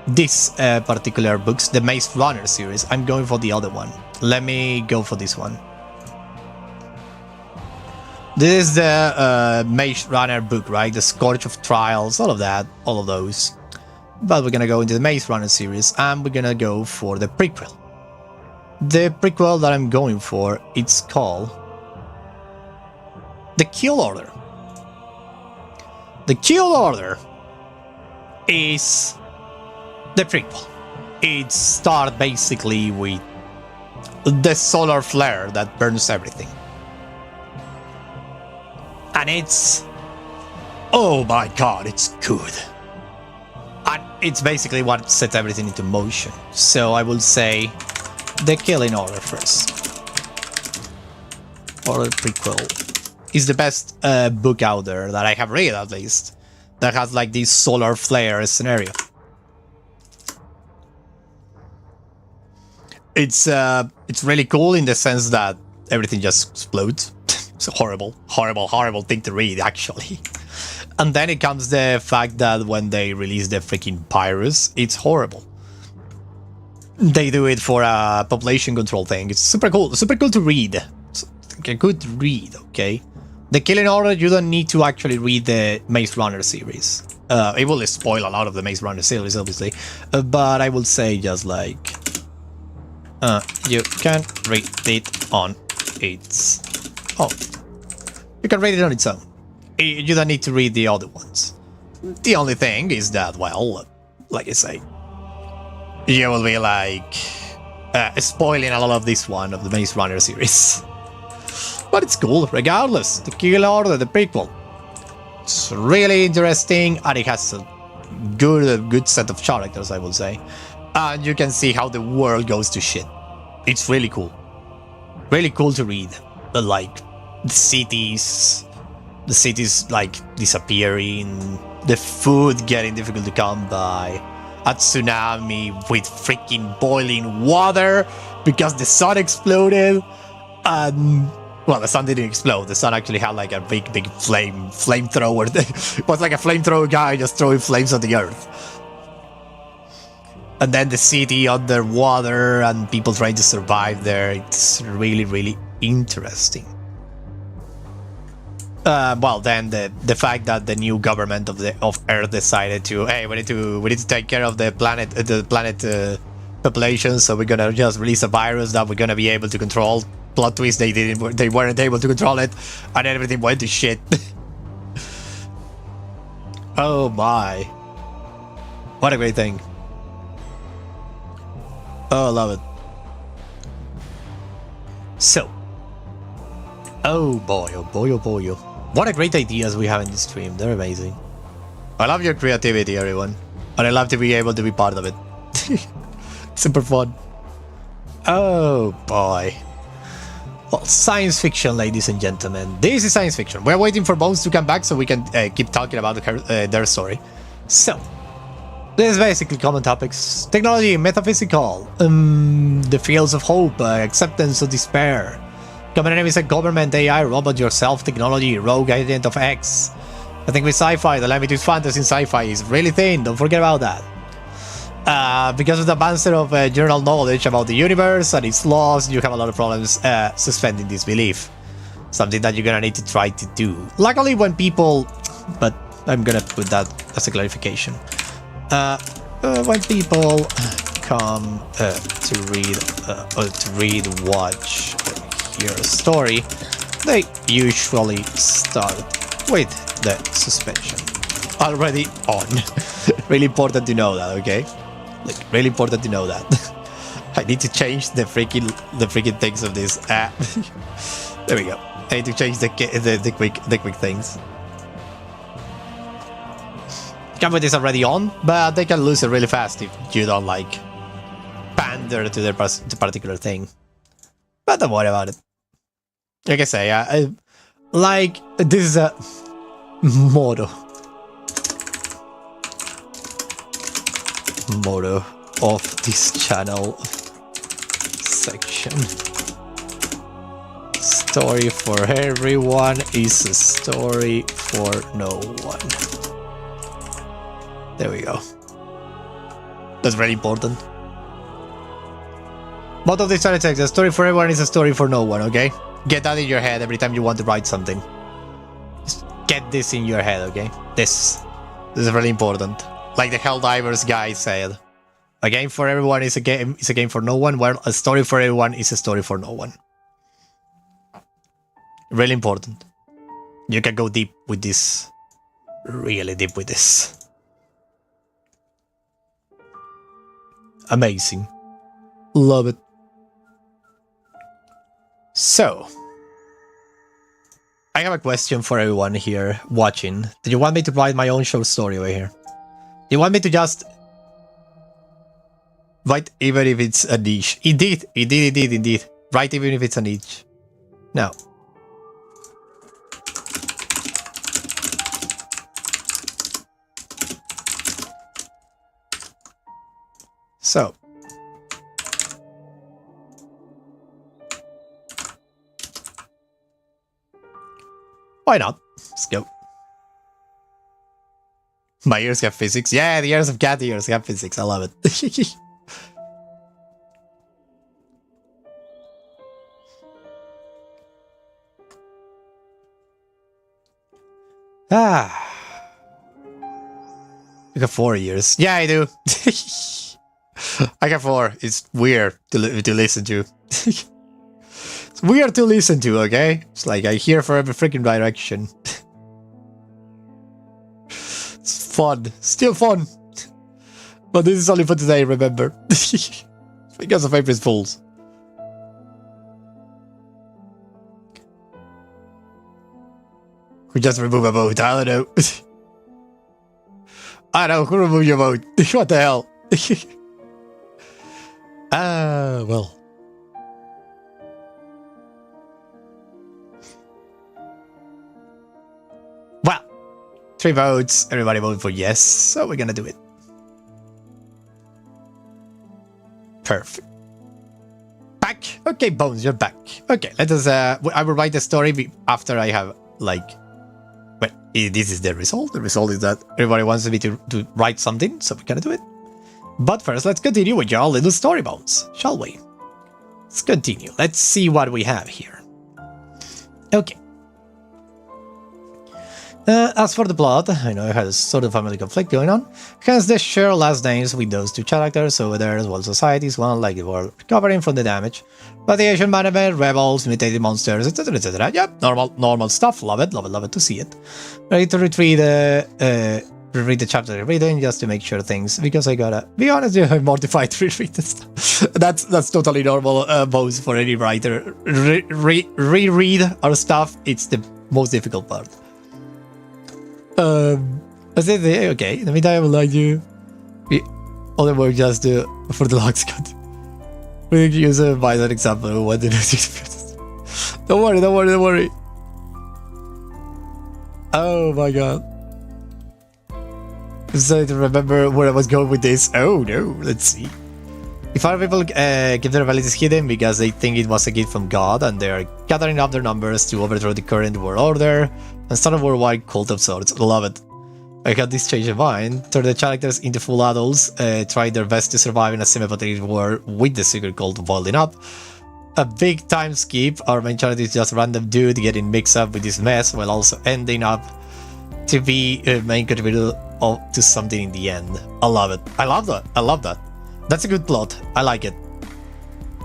this particular books, the Maze Runner series. I'm going for the other one. Let me go for this one. This is the Maze Runner book, right? The Scourge of Trials, all of that, all of those. But we're gonna go into the Maze Runner series, and we're gonna go for the prequel. The prequel that I'm going for, it's called The Kill Order. The Kill Order is the prequel. It starts basically with the solar flare that burns everything. And it's... oh my god, it's good. And it's basically what sets everything into motion. So I will say The Killing Order first. Or the prequel. Is the best book out there that I have read, at least, that has like this solar flare scenario. It's really cool in the sense that everything just explodes. It's a horrible thing to read, actually. And then it comes the fact that when they release the freaking virus, it's horrible. They do it for a population control thing. It's super cool to read. It's a good read, okay? The Killing Order, you don't need to actually read the Maze Runner series. It will spoil a lot of the Maze Runner series, obviously. But I will say just like... you can read it on its own. You can read it on its own. You don't need to read the other ones. The only thing is that, well, like I say, you will be like... spoiling a lot of this one, of the Maze Runner series. But it's cool, regardless. The Kill Order, the prequel. It's really interesting, and it has a good set of characters, I will say. And you can see how the world goes to shit. It's really cool. Really cool to read. But like, the cities like disappearing, the food getting difficult to come by, a tsunami with freaking boiling water because the sun exploded, and... well, the sun didn't explode. The sun actually had like a big flamethrower. It was like a flamethrower guy just throwing flames on the earth. And then the city underwater and people trying to survive there. It's really interesting. Well, then the fact that the new government of Earth decided to, hey, we need to take care of the planet population, so we're gonna just release a virus that we're gonna be able to control. Plot twist, they weren't able to control it, and everything went to shit. Oh my. What a great thing. Oh, I love it. So. Oh boy, oh boy, oh boy. Oh. What a great ideas we have in this stream. They're amazing. I love your creativity, everyone. And I love to be able to be part of it. Super fun. Oh boy. Well, science fiction, ladies and gentlemen. This is science fiction. We're waiting for Bones to come back so we can keep talking about their story. So, this is basically common topics. Technology, metaphysical, the fields of hope, acceptance or despair. Common enemies like government, AI, robot, yourself, technology, rogue agent of X. I think with sci-fi, the line between fantasy and sci-fi is really thin. Don't forget about that. Because of the advancement of general knowledge about the universe and its laws, you have a lot of problems suspending disbelief. Something that you're gonna need to try to do. Luckily, when people... but I'm gonna put that as a clarification. When people come to read, watch, or hear a story, they usually start with the suspension already on. Really important to know that, okay? Like, really important to know that. I need to change the freaking things of this. There we go. I need to change the quick things. Camera is already on, but they can lose it really fast if you don't like pander to their particular thing. But don't worry about it. Like I say, like, this is a motto of this channel section. Story for everyone is a story for no one. There we go. That's very important. Motto of this channel text: a story for everyone is a story for no one, okay? Get that in your head every time you want to write something. Just get this in your head, okay? This is really important. Like the Helldivers guy said, a game for everyone is a game for no one, while a story for everyone is a story for no one. Really important. You can go deep with this. Really deep with this. Amazing. Love it. So, I have a question for everyone here watching. Do you want me to write my own short story over here? Do you want me to just write even if it's a niche? Indeed. Write even if it's a niche. No. So, why not? Let's go. My ears have physics. Yeah, the ears of cat ears have physics. I love it. You got 4 ears. Yeah, I do. I got 4. It's weird to listen to. It's weird to listen to, okay? It's like I hear for every freaking direction. It's fun. Still fun. But this is only for today, remember. Because of April's Fools. We just remove a vote. I don't know. I don't know. Who removed your vote? What the hell? Well. Well, 3 votes. Everybody voted for yes, so we're gonna do it. Perfect. Back. Okay, Bones, you're back. Okay, let us. I will write the story after I have like. Well, this is the result. The result is that everybody wants me to write something, so we're gonna do it. But first, let's continue with your little story, Bones, shall we? Let's continue. Let's see what we have here. Okay. As for the plot, I know it has sort of family conflict going on. Hence, they share last names with those 2 characters over there, as well societies, one like the world recovering from the damage. Radiation management, rebels, mutated monsters, etc, etc. Yep, normal stuff. Love it to see it. Ready to reread the chapter I'm reading just to make sure things, because I gotta be honest, I'm mortified to reread this stuff. That's totally normal, both for any writer. Reread our stuff, it's the most difficult part. Okay, in the meantime, I would like to other work just for the logs cut. We can use a by that example. What did I Don't worry. Oh my god. I'm starting to remember where I was going with this. Oh no, let's see. If other people keep their abilities hidden because they think it was a gift from God and they are gathering up their numbers to overthrow the current world order and start a worldwide cult of sorts. Love it. I had this change of mind. Turn the characters into full adults, try their best to survive in a semi-pathetic world with the secret cult boiling up. A big time skip. Our main character is just a random dude getting mixed up with this mess while also ending up to be a main contributor to something in the end. I love it. I love that. That's a good plot. I like it.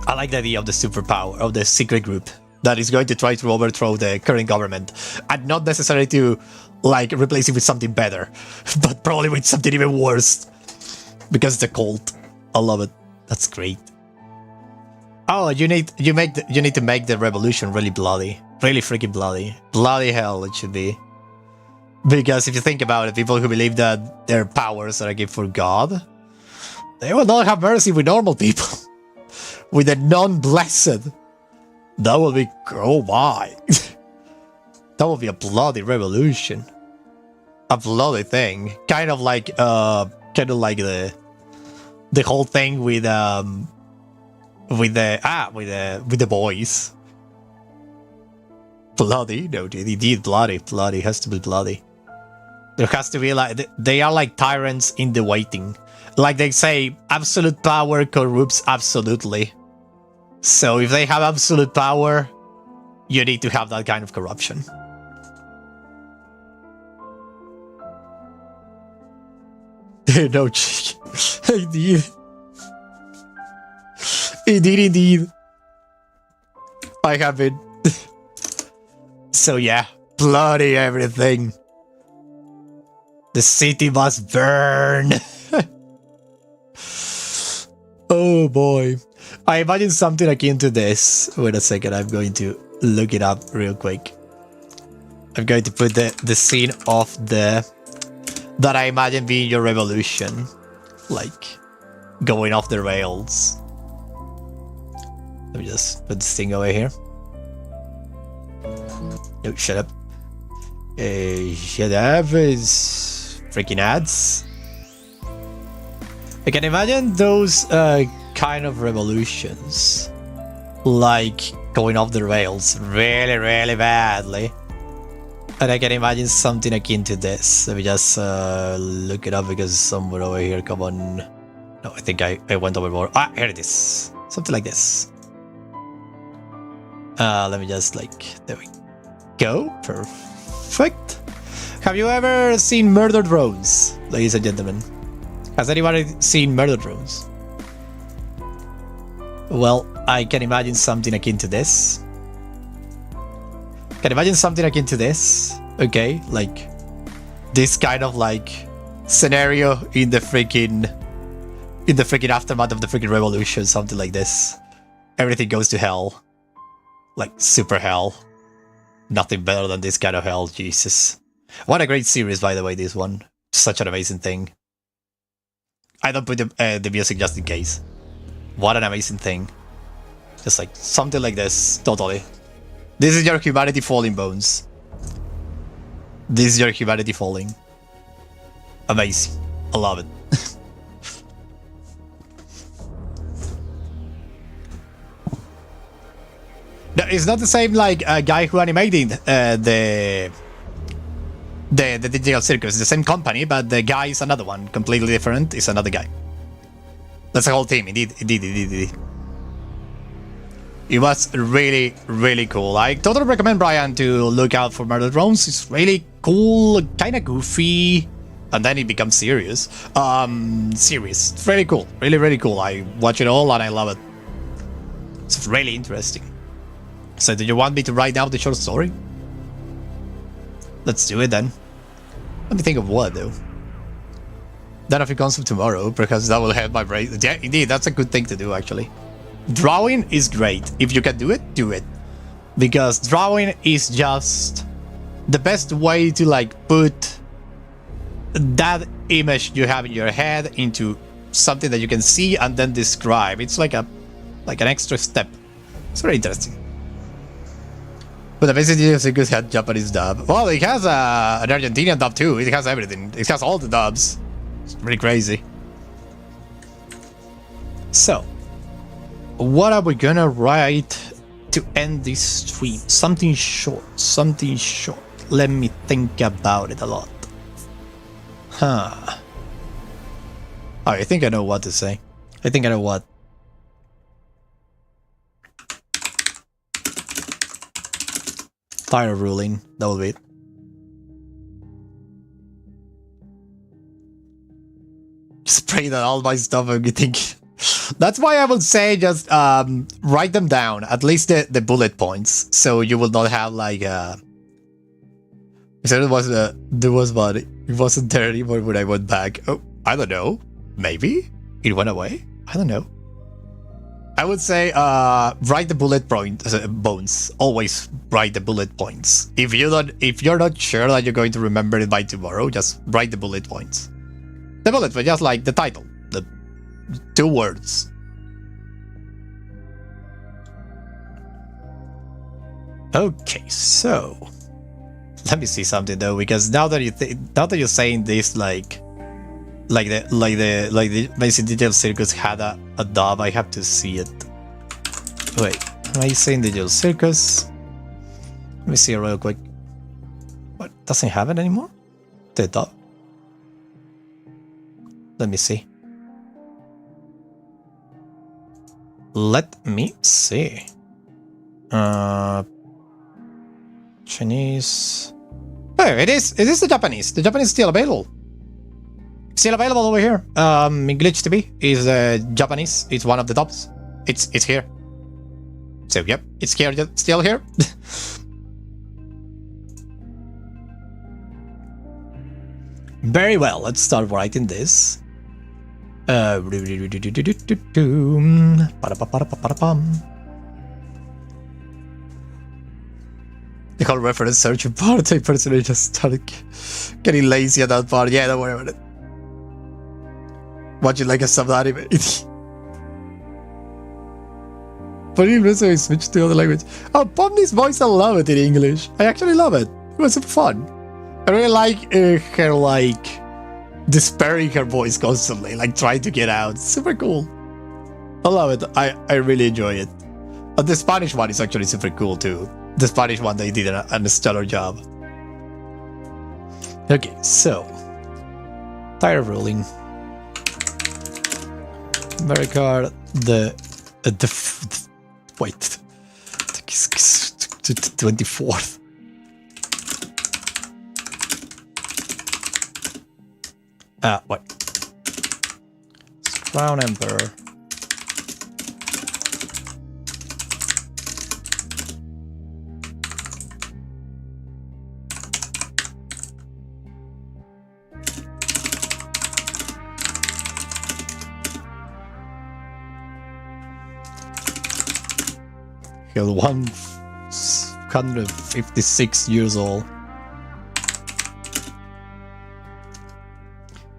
I like the idea of the superpower, of the secret group that is going to try to overthrow the current government, and not necessarily to like replace it with something better, but probably with something even worse, because it's a cult. I love it. That's great. Oh, you need to make the revolution really bloody, really freaking bloody. Bloody hell, it should be. Because if you think about it, people who believe that their powers are a gift for God, they will not have mercy with normal people, with the non-blessed. That would be, oh my. That would be a bloody revolution. A bloody thing. Kind of like the whole thing with the boys. Bloody, no, indeed bloody, has to be bloody. There has to be like, they are like tyrants in the waiting. Like they say, absolute power corrupts absolutely. So if they have absolute power, you need to have that kind of corruption. No, indeed. Indeed. I have it. So yeah, bloody everything. The city must burn. Oh boy. I imagine something akin to this. Wait a second, I'm going to look it up real quick. I'm going to put the scene of that I imagine being your revolution. Like, going off the rails. Let me just put this thing over here. No, shut up. Shut up is freaking ads. I can imagine those kind of revolutions, like going off the rails really badly. And I can imagine something akin to this. Let me just look it up because somewhere over here, come on. No, I think I went overboard. Ah, here it is. Something like this. Let me just there we go. Perfect. Have you ever seen Murder Drones, ladies and gentlemen? Has anybody seen Murder Drones? Well, I can imagine something akin to this. Can imagine something akin to this. Okay, like this kind of scenario in the freaking aftermath of the freaking revolution, something like this. Everything goes to hell. Like super hell. Nothing better than this kind of hell, Jesus. What a great series, by the way, this one. Such an amazing thing. I don't put the music just in case. What an amazing thing. Just like something like this, totally. This is your humanity falling, Bones. This is your humanity falling. Amazing. I love it. No, it's not the same guy who animated the Digital Circus. It's the same company, but the guy is another one. Completely different. It's another guy. That's a whole team. Indeed. It was really cool. I totally recommend Brian to look out for Murder Drones. It's really cool, kind of goofy, and then it becomes serious. Serious. It's really cool. Really cool. I watch it all and I love it. It's really interesting. So do you want me to write down the short story? Let's do it then. Let me think of what though. Then if it comes from tomorrow, because that will help my brain. Yeah, indeed, that's a good thing to do actually. Drawing is great. If you can do it, do it. Because drawing is just the best way to put that image you have in your head into something that you can see and then describe. It's like an extra step. It's very interesting. But the basic Circus had Japanese dub. Well, it has an Argentinian dub too. It has everything. It has all the dubs. It's really crazy. So, what are we gonna write to end this stream? Something short. Let me think about it a lot. Huh. Oh, I think I know what to say. I think I know what. Tired of ruling. That will be it. Just pray that all my stuff will be thinking. That's why I would say just write them down, at least the bullet points, so you will not have So it wasn't there anymore when I went back. Oh, I don't know. Maybe it went away. I don't know. I would say write the bullet points, Bones. Always write the bullet points. If you're not sure that you're going to remember it by tomorrow, just write the bullet points. The bullet point, just like the title, the 2 words. Okay, so let me see something though, because now that you're saying this, like the basic digital circus had a dub, I have to see it. Wait, am I saying digital circus? Let me see it real quick. What, doesn't have it anymore? The dub. Let me see. Let me see. Chinese. Oh, it is the Japanese. The Japanese is still available. Still available over here. Glitch TV is Japanese. It's one of the tops. It's here. So yep, it's here. Still here. Very well. Let's start writing this. The whole reference search part, I personally just started getting lazy at that part. Yeah, don't worry about it. Watch it like a sub anime. But even so, I switched to other language. Oh, Pomni's voice, I love it in English. I actually love it. It was super fun. I really like her, like, despairing her voice constantly, like trying to get out. Super cool. I love it. I really enjoy it. But the Spanish one is actually super cool too. The Spanish one, they did a stellar job. Okay, so tire rolling. Memory card. Wait, 24th. What? Crown Emperor. He's 156 years old.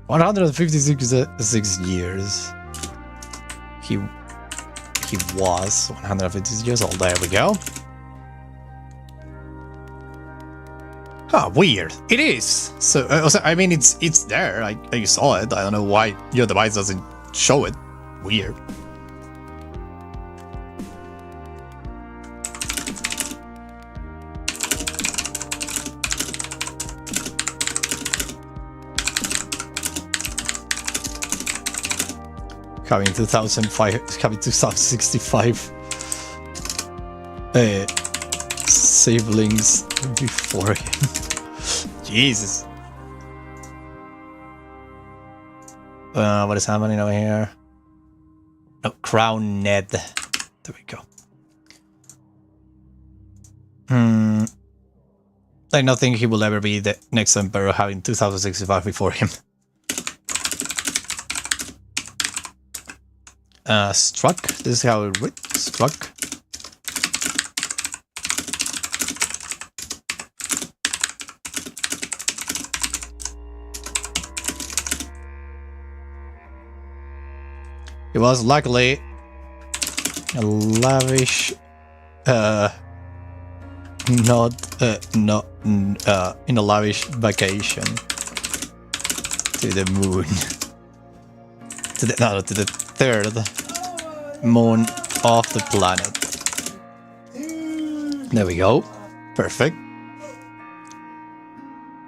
156 years. He was 156 years old. There we go. Oh, weird. It is. So, I mean, it's there. I saw it. I don't know why your device doesn't show it. Weird. Having 2065 siblings before him. Jesus. What is happening over here? Oh, Crown Ned. There we go. I don't think he will ever be the next emperor, having 2065 before him. Struck. This is how it reads. Struck. It was luckily a lavish, not in a lavish vacation to the moon. To the third moon of the planet. There we go. Perfect.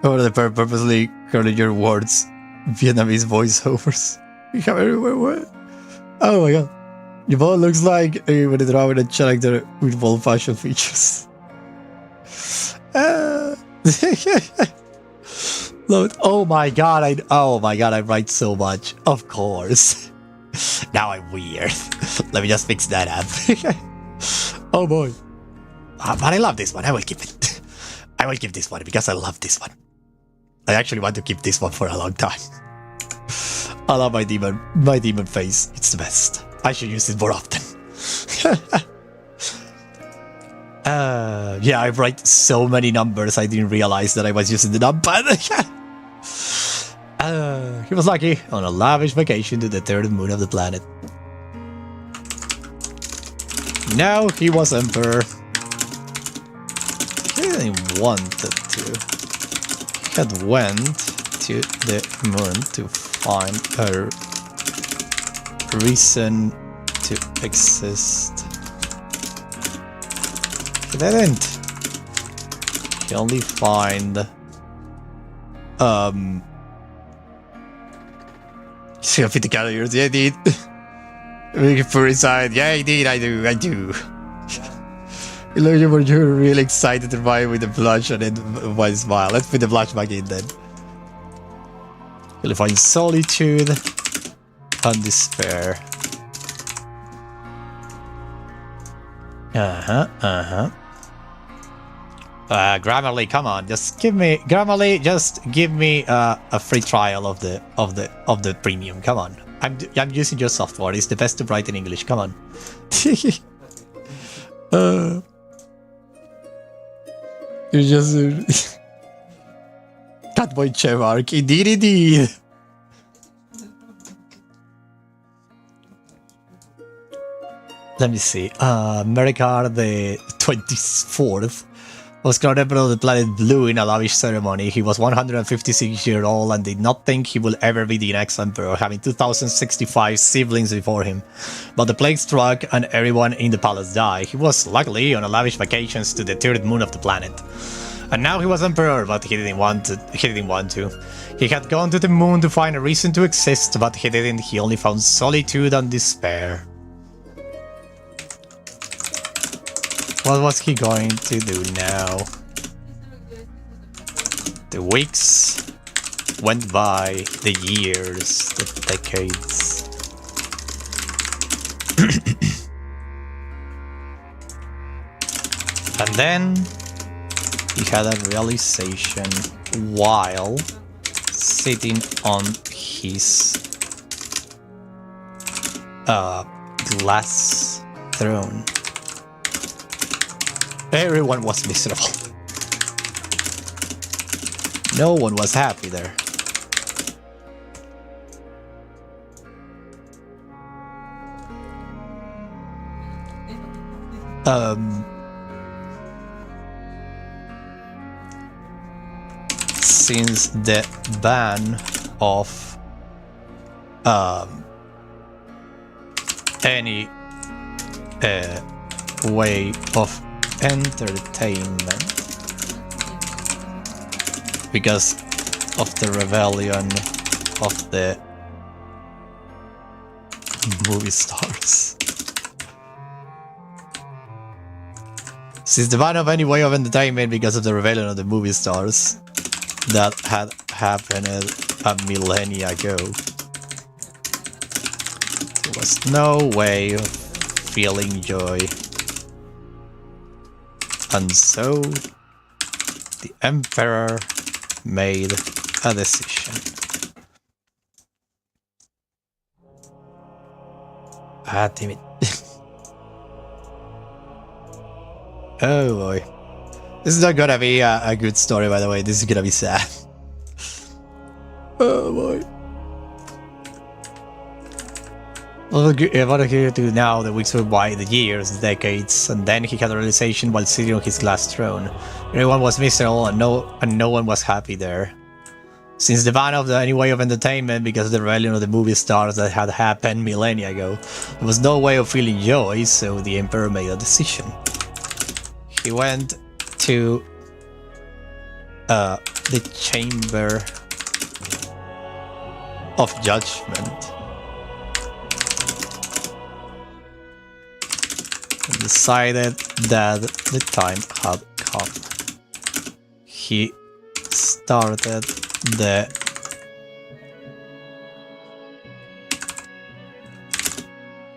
Over the purposely curling your words, Vietnamese voiceovers. We have everywhere. Oh my god. Your ball looks like when it's drawing a character with old-fashioned features. Look, oh my god, I write so much. Of course. Now I'm weird. Let me just fix that up. Oh boy. But I love this one. I will keep it. I will keep this one because I love this one. I actually want to keep this one for a long time. I love my demon face. It's the best. I should use it more often. Yeah, I write so many numbers I didn't realize that I was using the numpad. He was lucky on a lavish vacation to the third moon of the planet. Now he was emperor. didn't want to. He had went to the moon to find a reason to exist. He didn't. He only find 50 calories. Yeah, I did. Looking for inside. Yeah, I did. I do. You're really excited to buy with the blush and then one smile. Let's put the blush back in then. You'll find solitude and despair. Grammarly, come on, just give me Grammarly. Just give me a free trial of the premium. Come on, I'm using your software. It's the best to write in English. Come on. You just Catboy Chemark, indeed. Let me see. America the 24th was crowned Emperor of the planet Blue in a lavish ceremony. He was 156 years old and did not think he would ever be the next emperor, having 2,065 siblings before him. But the plague struck and everyone in the palace died. He was luckily on a lavish vacations to the third moon of the planet. And now he was emperor, but he didn't want to. He had gone to the moon to find a reason to exist, but he didn't. He only found solitude and despair. What was he going to do now? The weeks went by, the years, the decades. And then he had a realization while sitting on his glass throne. Everyone was miserable. No one was happy there. Since the ban of any way of entertainment, because of the rebellion of the movie stars. Since the ban of any way of entertainment because of the rebellion of the movie stars that had happened a millennia ago, there was no way of feeling joy. And so the emperor made a decision. Ah, damn it. Oh boy. This is not gonna be a good story, by the way. This is gonna be sad. Oh boy. What he do now, the weeks went by, the years, the decades, and then he had a realization while sitting on his glass throne. Everyone was miserable and no one was happy there. Since the ban of any way of entertainment because of the rebellion of the movie stars that had happened millennia ago, there was no way of feeling joy, so the emperor made a decision. He went to the chamber of judgment and decided that the time had come. He started the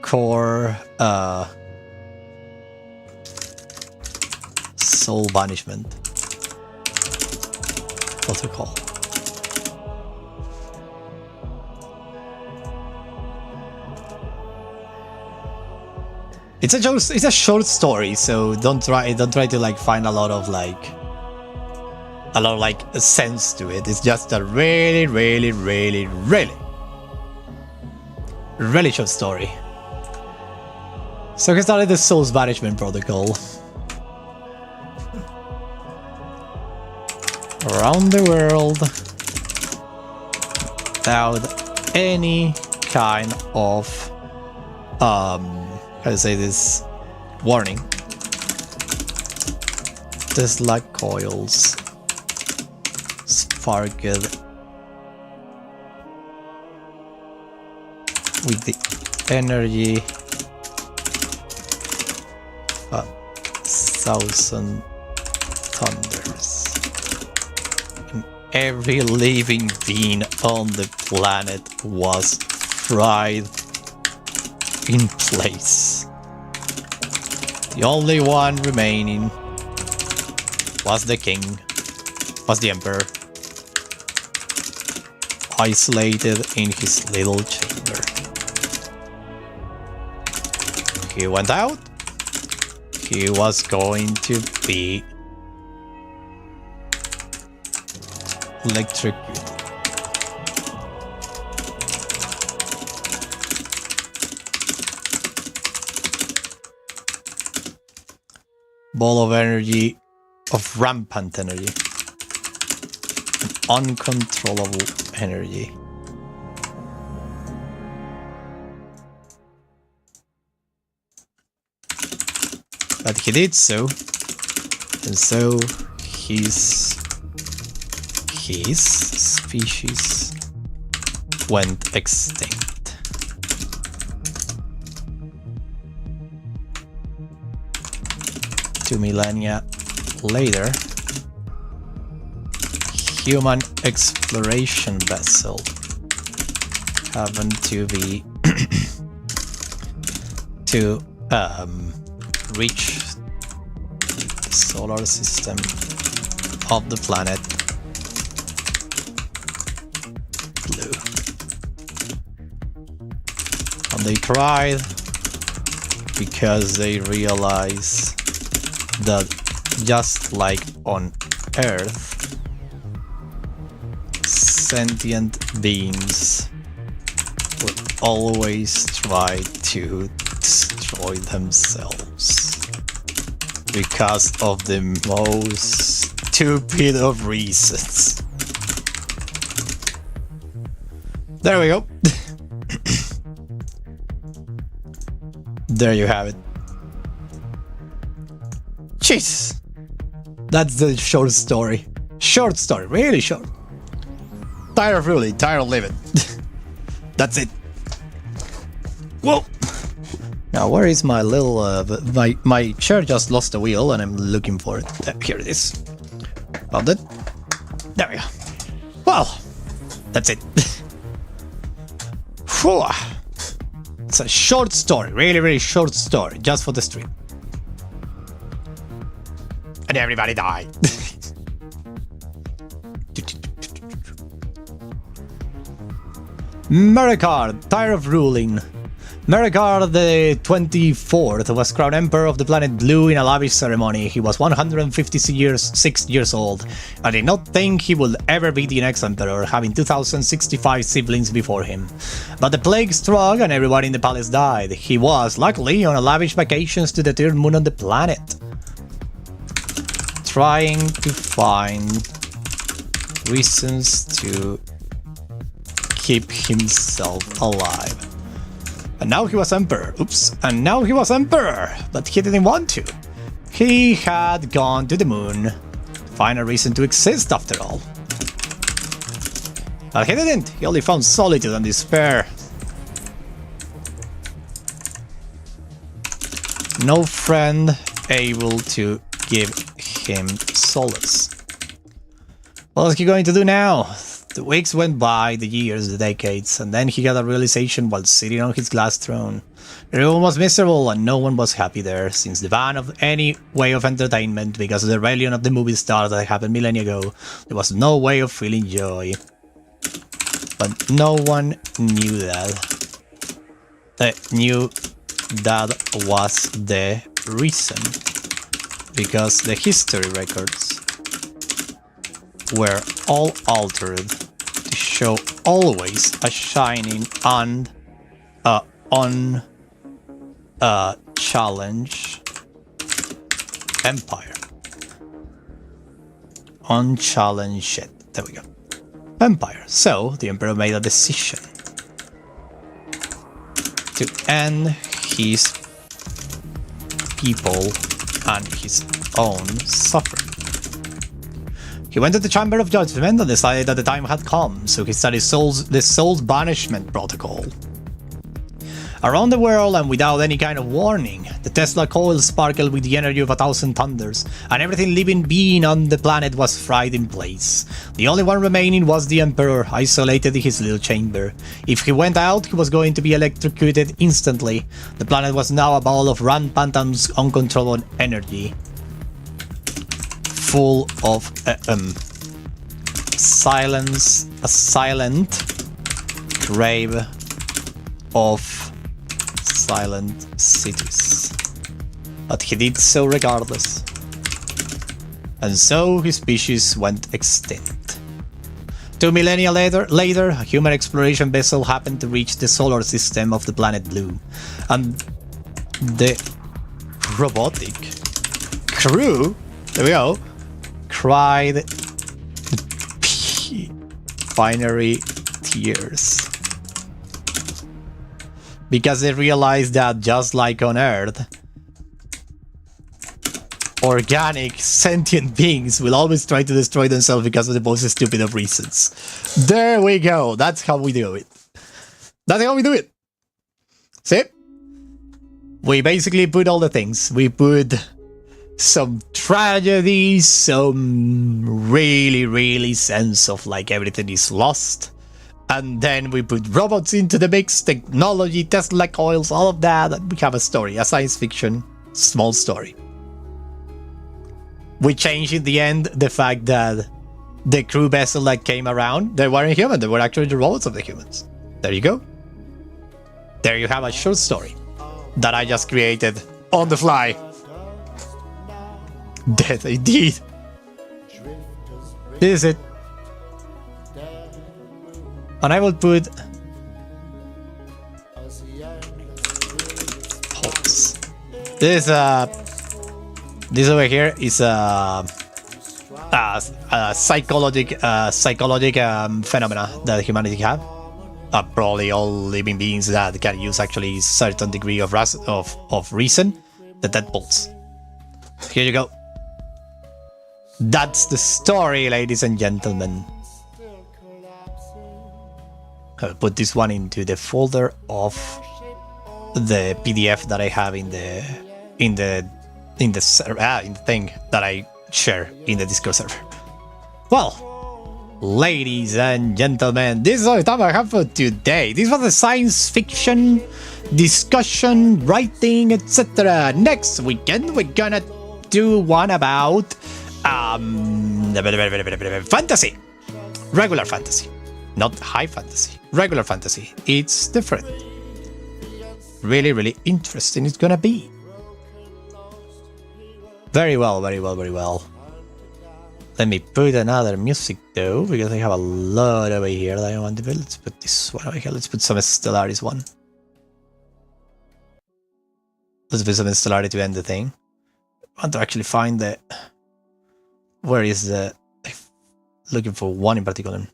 core soul banishment protocol. It's a short story, so don't try to like find a lot of sense to it. It's just a really short story. So he started the Souls Banishment Protocol. around the world without any kind of how to say this, warning. Tesla coils sparked with the energy of 1,000 thunders. And every living being on the planet was fried in place. The only one remaining was the king, was the emperor, isolated in his little chamber. He went out. He was going to be electrocuted. Ball of energy, of rampant energy, uncontrollable energy. But he did so, and so his species went extinct. 2 millennia later, human exploration vessel happened to be to reach the solar system of the planet Blue. And they tried because they realized that just like on Earth, sentient beings will always try to destroy themselves because of the most stupid of reasons. There we go. There you have it. Jeez. That's the short story. Short story, really short. Tired of ruling, tired of living. That's it. Whoa. Now, where is my little, my chair just lost a wheel and I'm looking for it. Here it is. Found it. There we go. Well, that's it. Whew. It's a short story, really, really short story, just for the stream. And everybody died. Merikar, tired of ruling. Merikar the 24th was crowned Emperor of the planet Blue in a lavish ceremony. He was 156 years old. I did not think he would ever be the next Emperor, having 2,065 siblings before him. But the plague struck and everyone in the palace died. He was, luckily, on a lavish vacations to the third moon on the planet, trying to find reasons to keep himself alive. And now he was Emperor. Oops. And now he was Emperor, but he didn't want to. He had gone to the moon. Find a reason to exist after all. But he didn't. He only found solitude and despair. No friend able to give him solace. What was he going to do now? The weeks went by, the years, the decades, and then he got a realization while sitting on his glass throne. Everyone was miserable and no one was happy there, since the ban of any way of entertainment because of the rebellion of the movie stars that happened millennia ago, there was no way of feeling joy. But no one knew that. They knew that was the reason. Because the history records were all altered to show always a shining and challenge empire. Unchallenged shit. There we go. Empire. So, the Emperor made a decision to end his people and his own suffering. He went to the Chamber of Judgment and decided that the time had come, so he studied the soul's banishment protocol. Around the world, and without any kind of warning, the Tesla coil sparkled with the energy of 1,000 thunders, and everything living being on the planet was fried in place. The only one remaining was the Emperor, isolated in his little chamber. If he went out, he was going to be electrocuted instantly. The planet was now a ball of rampant and uncontrollable energy, full of silence, a silent grave of silent cities. But he did so regardless. And so his species went extinct. 2 millennia later, a human exploration vessel happened to reach the solar system of the planet Blue. And the robotic crew, there we go, cried binary tears. Because they realized that, just like on Earth, organic, sentient beings will always try to destroy themselves because of the most stupid of reasons. There we go. That's how we do it. That's how we do it. See? We basically put all the things. We put some tragedy, some really sense of like everything is lost. And then we put robots into the mix, technology, Tesla coils, all of that, and we have a story, a science fiction, small story. We changed in the end the fact that the crew vessel that came around, they weren't human, they were actually the robots of the humans. There you go. There you have a short story that I just created on the fly. That I did. This is it. And I will put pulse. This over here is a psychological phenomena that humanity have. Probably all living beings that can use actually certain degree of reason. That pulse. Here you go. That's the story, ladies and gentlemen. I'll put this one into the folder of the PDF that I have in the thing that I share in the Discord server. Well, ladies and gentlemen, this is all the time I have for today. This was a science fiction discussion, writing, etc. Next weekend we're gonna do one about fantasy, regular fantasy. Not high fantasy, regular fantasy. It's different. Really interesting it's gonna be. Very well. Let me put another music though, because I have a lot over here that I want to put. Let's put this one over here. Let's put some Stellaris one. Let's put some Stellaris to end the thing. I want to actually find the... Where is the... I'm looking for one in particular.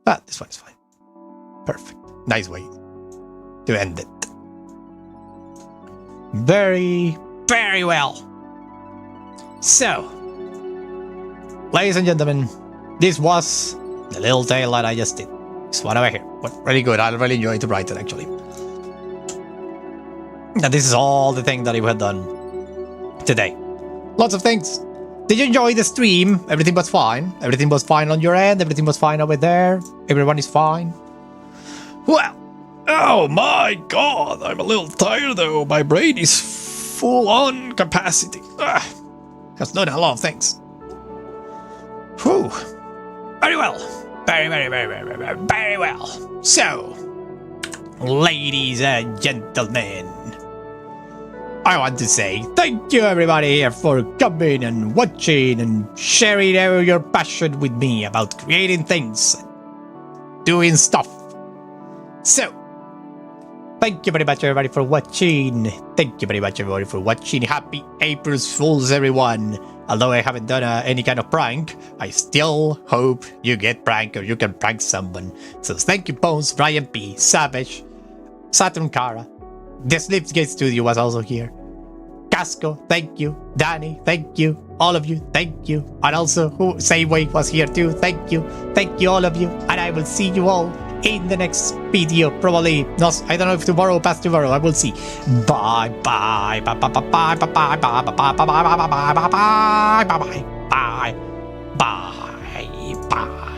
But this one is fine. Perfect. Nice way to end it. Very well. So, ladies and gentlemen, this was the little tale that I just did. This one over here. Really good. I really enjoyed to write it actually. And this is all the thing that we have done today. Lots of things. Did you enjoy the stream? Everything was fine. Everything was fine on your end. Everything was fine over there. Everyone is fine. Well, oh my god, I'm a little tired though. My brain is full on capacity. Has done a lot of things. Whew. Very well. Very well. So, ladies and gentlemen, I want to say thank you everybody here for coming and watching and sharing your passion with me about creating things, doing stuff. So, Thank you very much, everybody, for watching. Thank you very much, everybody, for watching. Happy April Fools, everyone. Although I haven't done any kind of prank, I still hope you get pranked or you can prank someone. So thank you, Bones, Brian P, Savage, Saturn Kara. The Slipsgate Studio was also here. Casco, thank you. Danny, thank you. All of you, thank you. And also, Sayway was here too. Thank you. Thank you, all of you. And I will see you all in the next video. Probably not. I don't know if tomorrow or past tomorrow. I will see. Bye bye. Bye bye bye bye bye bye bye bye bye bye bye bye bye bye bye bye bye bye bye bye.